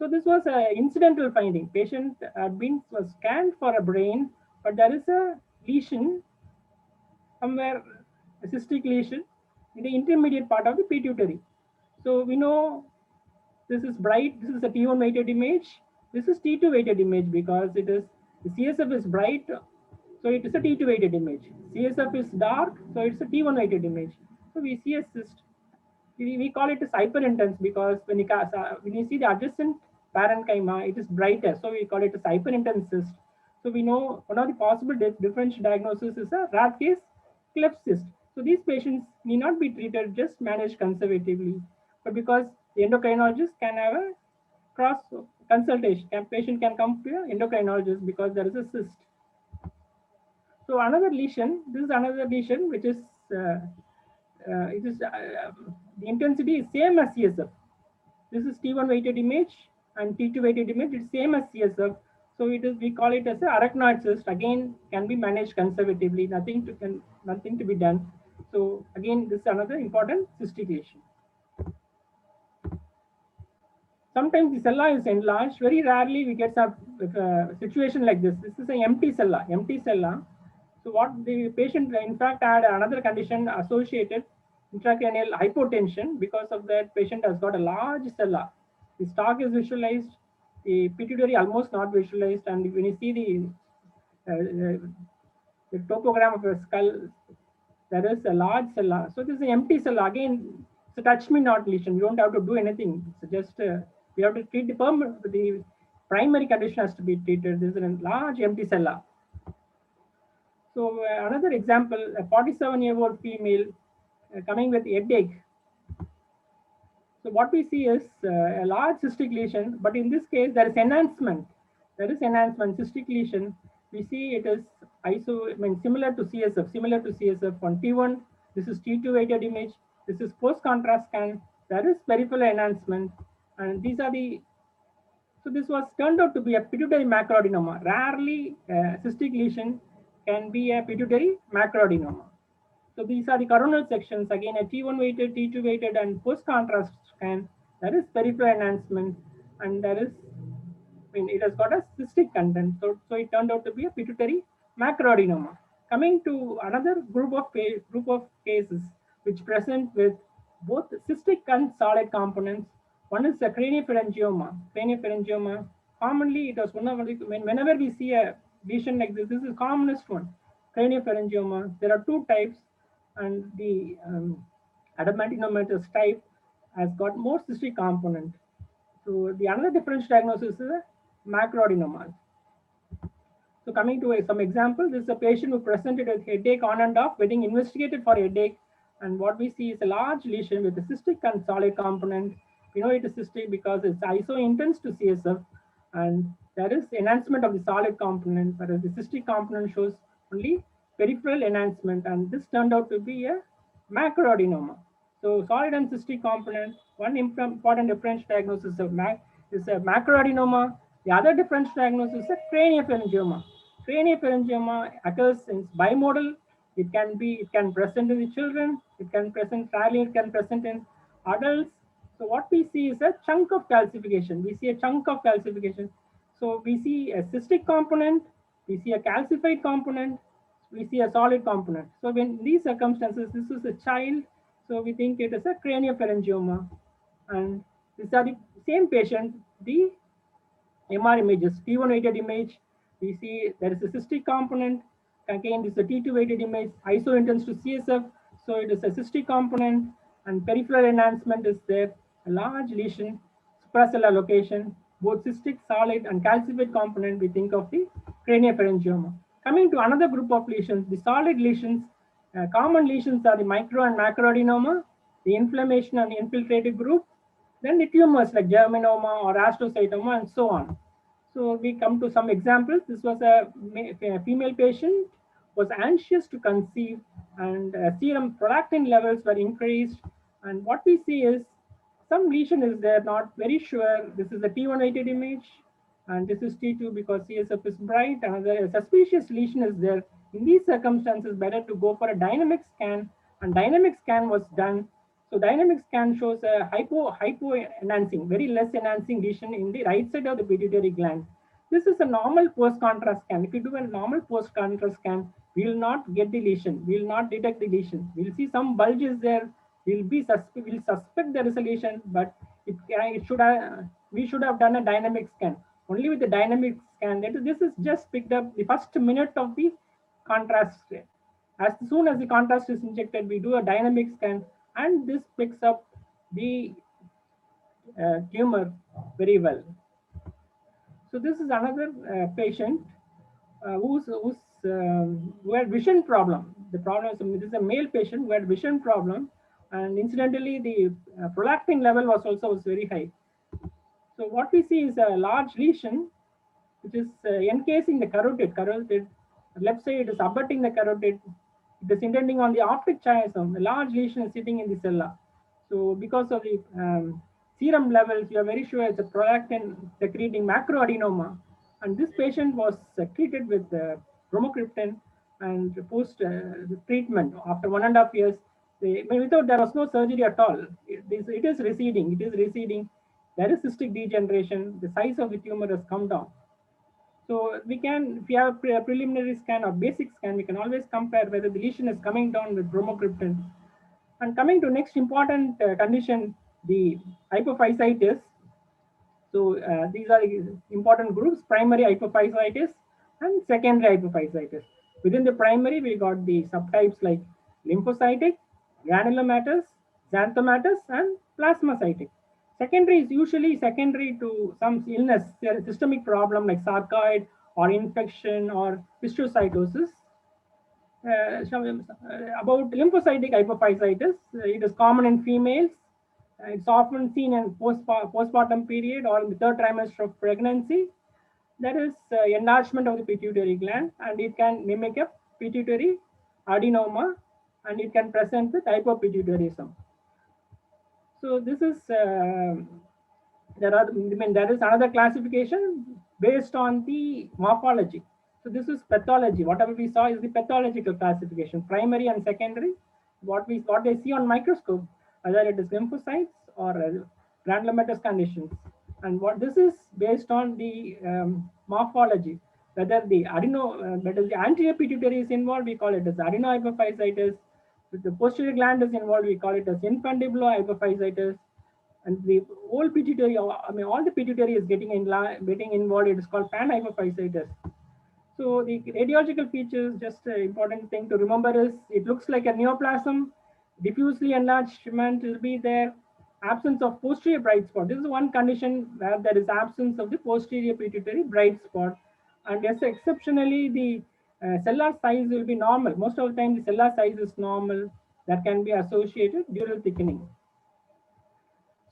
So this was an incidental finding. Patient was scanned for a brain, but there is a lesion somewhere, a cystic lesion in the intermediate part of the pituitary. So we know this is bright. This is a T1 weighted image. This is T2 weighted image because it is, the CSF is bright, so it is a T2 weighted image. CSF is dark, so it's a T1 weighted image. So we see a cyst. We call it as hyperintense because when you see the adjacent parenchyma, it is brighter, so we call it as hyperintense cyst. So we know one of the possible differential diagnosis is a Rathke's cleft cyst. So these patients need not be treated, just managed conservatively, but because the endocrinologist can have a cross consultation, patient can come to an endocrinologist because there is a cyst. So another lesion, this is another lesion which is the intensity is same as CSF. This is T1 weighted image and T2 weighted image. It's same as CSF. So it is, we call it as a arachnoid cyst. Again, can be managed conservatively. Nothing to be done. So again, this is another important cystic lesion. Sometimes the cella is enlarged. Very rarely we get a situation like this. This is an empty cella. So what the patient in fact had another condition associated intracranial hypotension. Because of that, patient has got a large cella. The stalk is visualized, the pituitary almost not visualized, and when you see the topogram of a skull, there is a large cella. So this is an empty cella. Again, it's a touch me not lesion. You don't have to do anything. It's just we have to treat the primary condition has to be treated. This is a large empty cella. So another example, a 47-year-old female coming with headache. So what we see is a large cystic lesion, but in this case there is enhancement. Cystic lesion. We see it is ISO, I mean, similar to CSF on T1. This is T2 weighted image. This is post contrast scan. There is peripheral enhancement, and these are the. So this was turned out to be a pituitary macroadenoma. Rarely, cystic lesion can be a pituitary macroadenoma. So these are the coronal sections. Again, a T1 weighted, T2 weighted, and post contrast scan. There is peripheral enhancement, and there is, I mean, it has got a cystic content. So it turned out to be a pituitary macroadenoma. Coming to another group of cases which present with both cystic and solid components. One is a craniopharyngioma. Craniopharyngioma. Commonly, it was one of the, whenever we see a lesion like this is the commonest one. Craniopharyngioma. There are two types, and the adenomatous type has got more cystic component. So the another differential diagnosis is a macroadenoma. So coming to some example, this is a patient who presented with headache on and off, getting investigated for headache, and what we see is a large lesion with a cystic and solid component. We know it is cystic because it's ISO intense to CSF, and there is enhancement of the solid component, whereas the cystic component shows only peripheral enhancement, and this turned out to be a macroadenoma. So solid and cystic component, one important differential diagnosis is a macroadenoma. The other differential diagnosis is a craniopharyngioma. Craniopharyngioma occurs in bimodal. It can present in the children. It can present in adults. So what we see is a chunk of calcification. So we see a cystic component, we see a calcified component, we see a solid component. So when these circumstances, this is a child, so we think it is a craniopharyngioma. And these are the same patient, the MR images, T1 weighted image, we see there is a cystic component. Again, this is a T2 weighted image, ISO intense to CSF. So it is a cystic component, and peripheral enhancement is there, a large lesion, suprasellar location, both cystic, solid, and calcified component, we think of the craniopharyngioma. Coming to another group of lesions, the solid lesions, common lesions are the micro and macroadenoma, the inflammation and infiltrative group, then the tumors like germinoma or astrocytoma and so on. So we come to some examples. This was a female patient, was anxious to conceive, and serum prolactin levels were increased. And what we see is some lesion is there, not very sure. This is a T1 weighted image, and this is T2 because CSF is bright. Another suspicious lesion is there. In these circumstances, better to go for a dynamic scan, and dynamic scan was done. So dynamic scan shows a hypo enhancing, very less enhancing lesion in the right side of the pituitary gland. This is a normal post-contrast scan. If you do a normal post-contrast scan, we will not get the lesion. We will not detect the lesion. We'll see some bulges there. We'll suspect there is a lesion, but we should have done a dynamic scan. Only with the dynamic scan, this is just picked up the first minute of the contrast. As soon as the contrast is injected, we do a dynamic scan, and this picks up the tumor very well. So this is another patient who had vision problem. The problem is this is a male patient who had vision problem, and incidentally the prolactin level was very high. So what we see is a large lesion which is encasing the carotid. Left side is abutting the carotid. It is indenting on the optic chiasm. A large lesion is sitting in the cella. So because of the serum levels, you are very sure it's a prolactin secreting macroadenoma. And this patient was treated with bromocriptine, and post treatment after 1.5 years, there was no surgery at all. It is receding. There is cystic degeneration. The size of the tumor has come down. So we can, if you have a preliminary scan or basic scan, we can always compare whether the lesion is coming down with bromocriptine. And coming to next important condition, the hypophysitis. So these are important groups: primary hypophysitis and secondary hypophysitis. Within the primary, we got the subtypes like lymphocytic, granulomatous, xanthomatous, and plasmacytic. Secondary is usually secondary to some illness, a systemic problem like sarcoid or infection or histiocytosis. About lymphocytic hypophysitis, it is common in females. It's often seen in postpartum period or in the third trimester of pregnancy. There is enlargement of the pituitary gland, and it can mimic a pituitary adenoma, and it can present with hypopituitarism. So this is there is another classification based on the morphology. So this is pathology. Whatever we saw is the pathological classification, primary and secondary. What they see on microscope, whether it is lymphocytes or granulomatous conditions. And what this is based on the morphology, whether the whether the anterior pituitary is involved, we call it as adenohypophysitis. If the posterior gland is involved, we call it as infundibulohypophysitis. And the whole pituitary, all the pituitary is getting involved. It is called panhypophysitis. So the radiological features, just an important thing to remember is it looks like a neoplasm, diffusely enlargement will be there, absence of posterior bright spot. This is one condition where there is absence of the posterior pituitary bright spot. And yes, exceptionally, the cellular size will be normal. Most of the time, the cellular size is normal. That can be associated dural thickening.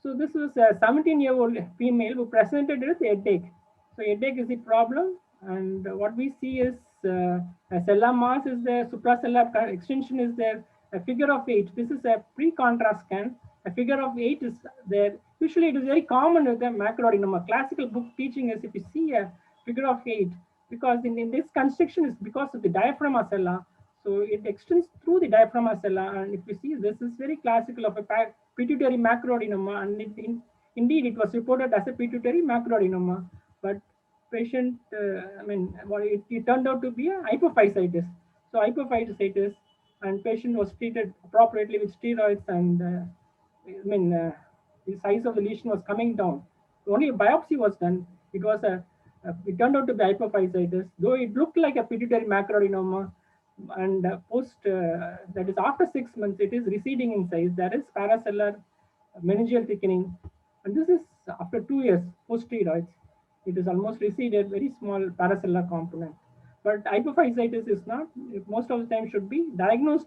So this was a 17-year-old female who presented with headache. So headache is the problem, and what we see is a cellular mass is there, supracellular extension is there, a figure of 8. This is a pre-contrast scan. A figure of 8 is there. Usually it is very common with the macroadenoma. Classical book teaching is if you see a figure of 8, because in this constriction is because of the diaphragma cella. So it extends through the diaphragma cella, and if you see, this is very classical of a pituitary macroadenoma, and indeed it was reported as a pituitary macroadenoma, but patient, it turned out to be a hypophysitis. So hypophysitis, and patient was treated appropriately with steroids, and the size of the lesion was coming down. Only a biopsy was done. It turned out to be hypophysitis, though it looked like a pituitary macroadenoma. And that is after 6 months, it is receding in size. There is paracellular meningeal thickening, and this is after 2 years post steroids. It is almost receded, very small paracellular component. But hypophysitis is not, most of the time should be diagnosed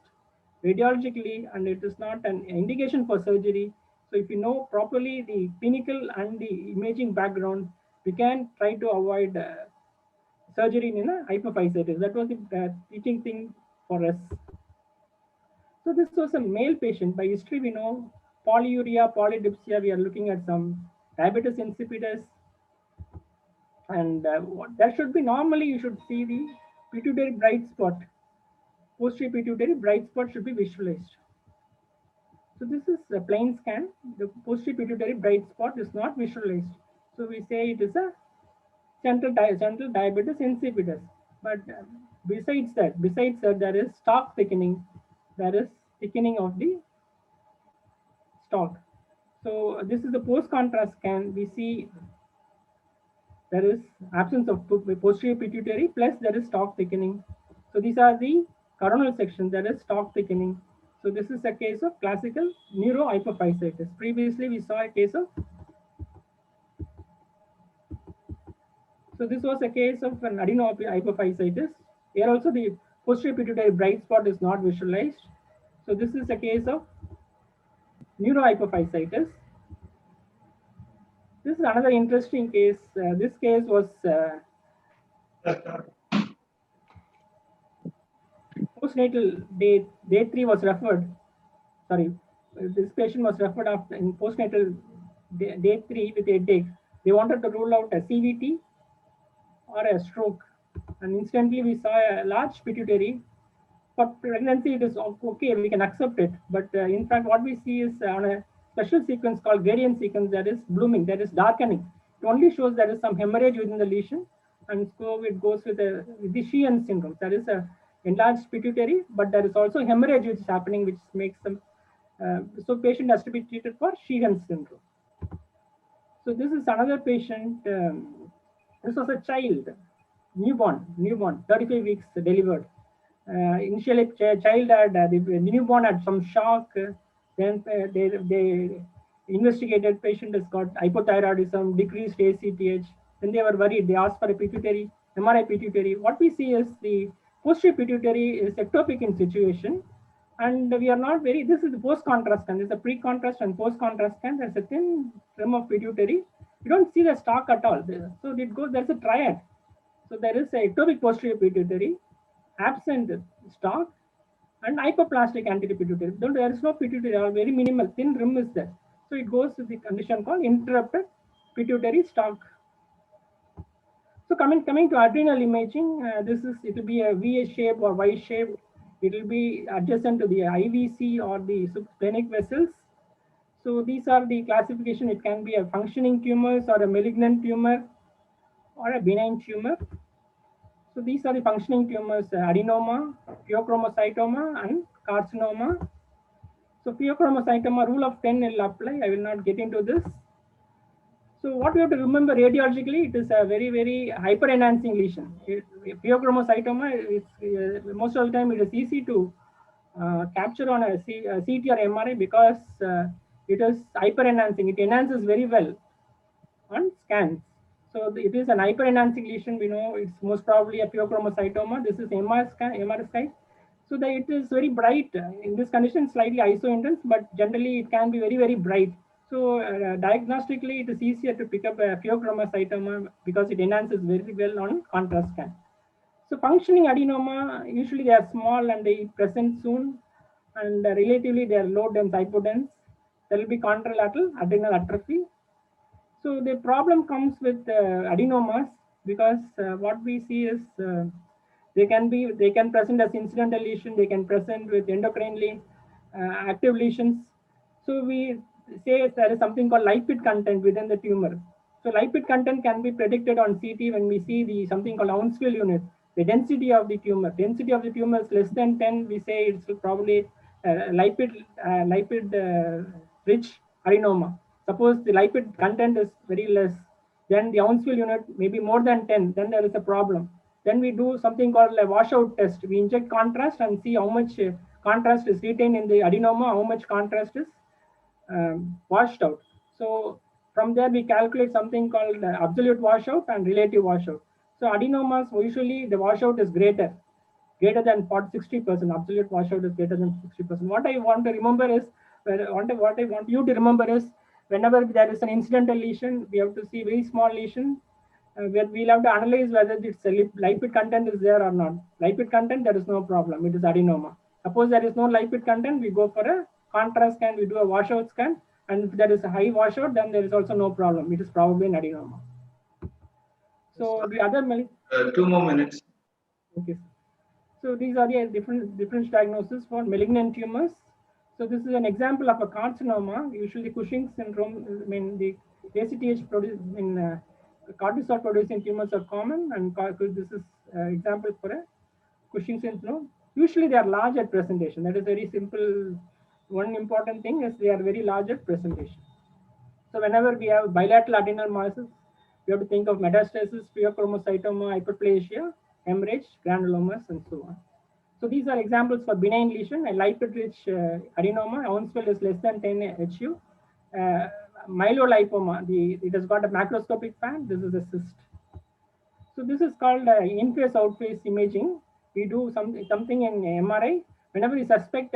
radiologically, and it is not an indication for surgery. So if you know properly the clinical and the imaging background, we can try to avoid surgery in a hypophysitis. That was the teaching thing for us. So this was a male patient. By history, we know polyuria, polydipsia. We are looking at some diabetes insipidus. And that should be normally, you should see the pituitary bright spot. Posterior pituitary bright spot should be visualized. So this is a plain scan. The posterior pituitary bright spot is not visualized. So we say it is a central diabetes insipidus. But besides that, there is stalk thickening. There is thickening of the stalk. So this is the post-contrast scan. We see there is absence of posterior pituitary, plus there is stalk thickening. So these are the coronal sections. There is stalk thickening. So this is a case of classical neurohypophysitis. Previously, we saw a case of. So this was a case of an adenohypophysitis. Here also the posterior pituitary bright spot is not visualized. So this is a case of neurohypophysitis. This is another interesting case. This case was postnatal day 3 was referred. Sorry, this patient was referred after in postnatal day 3 with headache. They wanted to rule out a CVT or a stroke, and instantly we saw a large pituitary. For pregnancy, it is okay, we can accept it. But in fact, what we see is on a special sequence called gradient sequence, there is blooming, there is darkening. It only shows there is some hemorrhage within the lesion, and so it goes with the Sheehan syndrome. There is a enlarged pituitary, but there is also hemorrhage which is happening, which makes them. So patient has to be treated for Sheehan syndrome. So this is another patient. This was a child, newborn, 35 weeks delivered. Initially, child had the newborn had some shock. Then they investigated. Patient has got hypothyroidism, decreased ACTH. Then they were worried. They asked for a pituitary, MRI pituitary. What we see is the posterior pituitary is ectopic in situation, and we are not very. This is the post-contrast scan. This is a pre-contrast and post-contrast scan. There's a thin rim of pituitary. You don't see the stalk at all. So it goes. There's a triad. So there is a ectopic posterior pituitary, absent stalk, and hypoplastic anterior pituitary. There is no pituitary, or very minimal, thin rim is there. So it goes to the condition called interrupted pituitary stalk. So coming to adrenal imaging, it will be a V shape or Y shape. It will be adjacent to the IVC or the subsplenic vessels. So these are the classification. It can be a functioning tumors or a malignant tumor or a benign tumor. So these are the functioning tumors: adenoma, pheochromocytoma, and carcinoma. So pheochromocytoma, rule of 10 will apply. I will not get into this. So what we have to remember radiologically, it is a very, very hyper-enhancing lesion. Pheochromocytoma, most of the time it is easy to capture on a CT or MRI because it is hyper-enhancing. It enhances very well on scans. So it is an hyper-enhancing lesion. We know it's most probably a pheochromocytoma. This is MR scan. So that it is very bright. In this condition, slightly iso-intense, but generally it can be very, very bright. So diagnostically, it is easier to pick up a pheochromocytoma because it enhances very well on contrast scan. So functioning adenoma, usually they are small and they present soon, and relatively they are low dense, hypodense. There will be contralateral adrenal atrophy. So the problem comes with adenomas because what we see is they can present as incidental lesion, they can present with endocrinely active lesions. So we say there is something called lipid content within the tumor. So lipid content can be predicted on CT when we see the something called Hounsfield unit. The density of the tumor. Density of the tumor is less than 10. We say it's probably lipid rich adenoma. Suppose the lipid content is very less, then the Hounsfield unit may be more than 10. Then there is a problem. Then we do something called a washout test. We inject contrast and see how much contrast is retained in the adenoma, how much contrast is washed out. So from there we calculate something called absolute washout and relative washout. So adenomas, usually the washout is greater than 60%. Absolute washout is greater than 60%. What I want to remember is, what I want you to remember is, whenever there is an incidental lesion, we have to see very small lesion. We'll have to analyze whether it's lipid content is there or not. Lipid content, there is no problem. It is adenoma. Suppose there is no lipid content, we go for a contrast scan, we do a washout scan. And if there is a high washout, then there is also no problem. It is probably an adenoma. So the other 2 more minutes. Okay. So these are the different diagnoses for malignant tumors. So this is an example of a carcinoma. Usually Cushing's syndrome, the ACTH cortisol producing tumors are common, and this is example for a Cushing's syndrome. Usually they are large at presentation. That is very simple. One important thing is they are very large at presentation. So whenever we have bilateral adrenal masses, we have to think of metastasis, pheochromocytoma, hyperplasia, hemorrhage, granulomas, and so on. So these are examples for benign lesion. A lipid-rich adenoma, Hounsfield is less than 10 HU. Myelolipoma, it has got a macroscopic pan. This is a cyst. So this is called in-phase, out-phase imaging. We do something in MRI. Whenever we suspect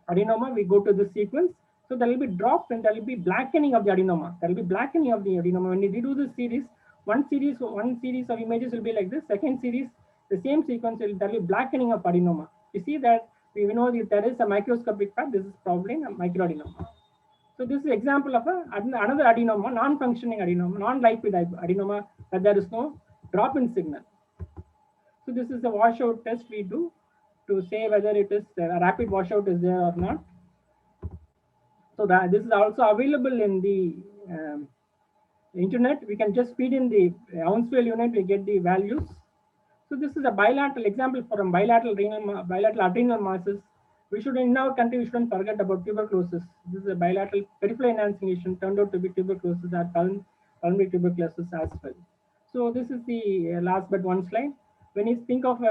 adenoma, we go to this sequence. So there will be drop and there will be blackening of the adenoma. There will be blackening of the adenoma. When we do this series, one series of images will be like this. Second series, the same sequence, there will be blackening of adenoma. You see that we know that there is a microscopic part. This is probably a microadenoma. So this is an example of another adenoma, non-functioning adenoma, non-lipid adenoma, that there is no drop in signal. So this is a washout test we do to say whether it is a rapid washout is there or not. So this is also available in the internet. We can just feed in the Hounsfield unit, we get the values. So this is a bilateral example for a bilateral adrenal masses. We should, in our country, we shouldn't forget about tuberculosis. This is a bilateral peripheral enhancing lesion, turned out to be tuberculosis or pulmonary tuberculosis as well. So this is the last but one slide. When you think of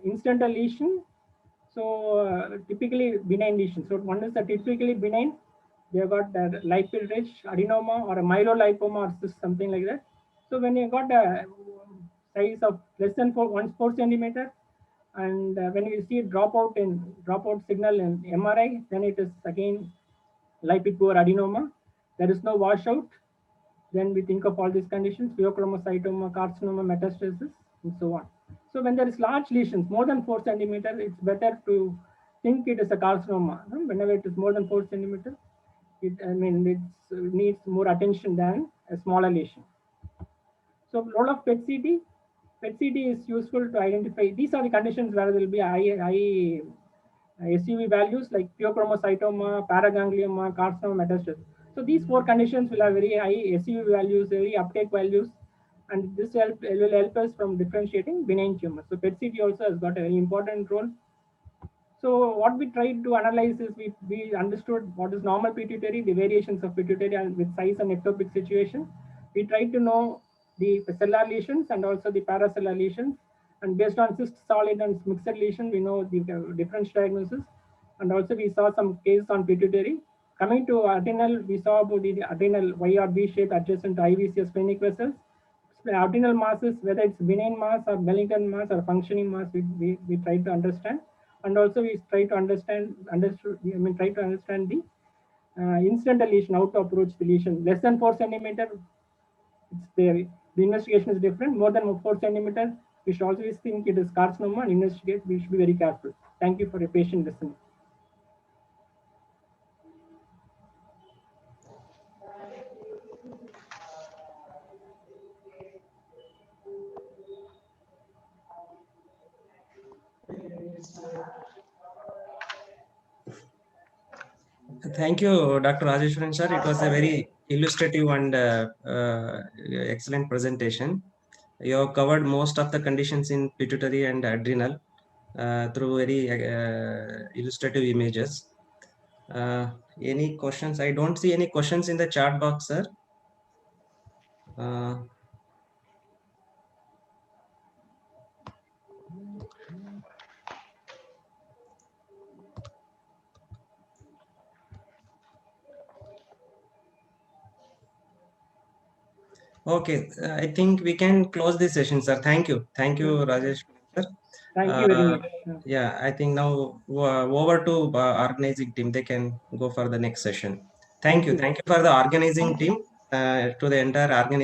incidental lesion, so typically benign lesion. So one is the typically benign. They have got a lipid-rich adenoma or a myelolipoma or cyst, something like that. So when you got a size of less than 4 centimeter, and when you see dropout signal in MRI, then it is again lipid poor adenoma. There is no washout. Then we think of all these conditions, pheochromocytoma, carcinoma, metastasis, and so on. So when there is large lesions, more than 4 centimeters, it's better to think it is a carcinoma. Whenever it is more than 4 centimeters, it needs more attention than a smaller lesion. So role of PET-CT. PET-CT is useful to identify, these are the conditions where there will be high SUV values like pheochromocytoma, paraganglioma, carcinoma, metastasis. So these 4 conditions will have very high SUV values, very uptake values, and this will help us from differentiating benign tumors. So PET-CT also has got a very important role. So what we tried to analyze is we understood what is normal pituitary, the variations of pituitary and with size and ectopic situation. We tried to know the cellular lesions and also the paracellular lesions. And based on cyst, solid, and mixed lesion, we know the different diagnosis. And also we saw some cases on pituitary. Coming to adrenal, we saw about the adrenal Y or B shape adjacent to IVC splenic vessels. Adrenal masses, whether it's benign mass or malignant mass or functioning mass, we try to understand. And also we try to understand the incidental lesion, how to approach the lesion. Less than 4 centimeter, it's there. The investigation is different. More than 4 centimeters, we should always think it is carcinoma and investigate. We should be very careful. Thank you for your patient listening. Thank you, Dr. Rajeshwaran sir. It was a very illustrative and excellent presentation. You have covered most of the conditions in pituitary and adrenal through very illustrative images. Any questions? I don't see any questions in the chat box, sir. Okay, I think we can close this session, sir. Thank you. Thank you, Rajesh, sir. Thank you very much. Yeah, I think now over to organizing team. They can go for the next session. Thank you. Thank you for the organizing team, to the entire organizing.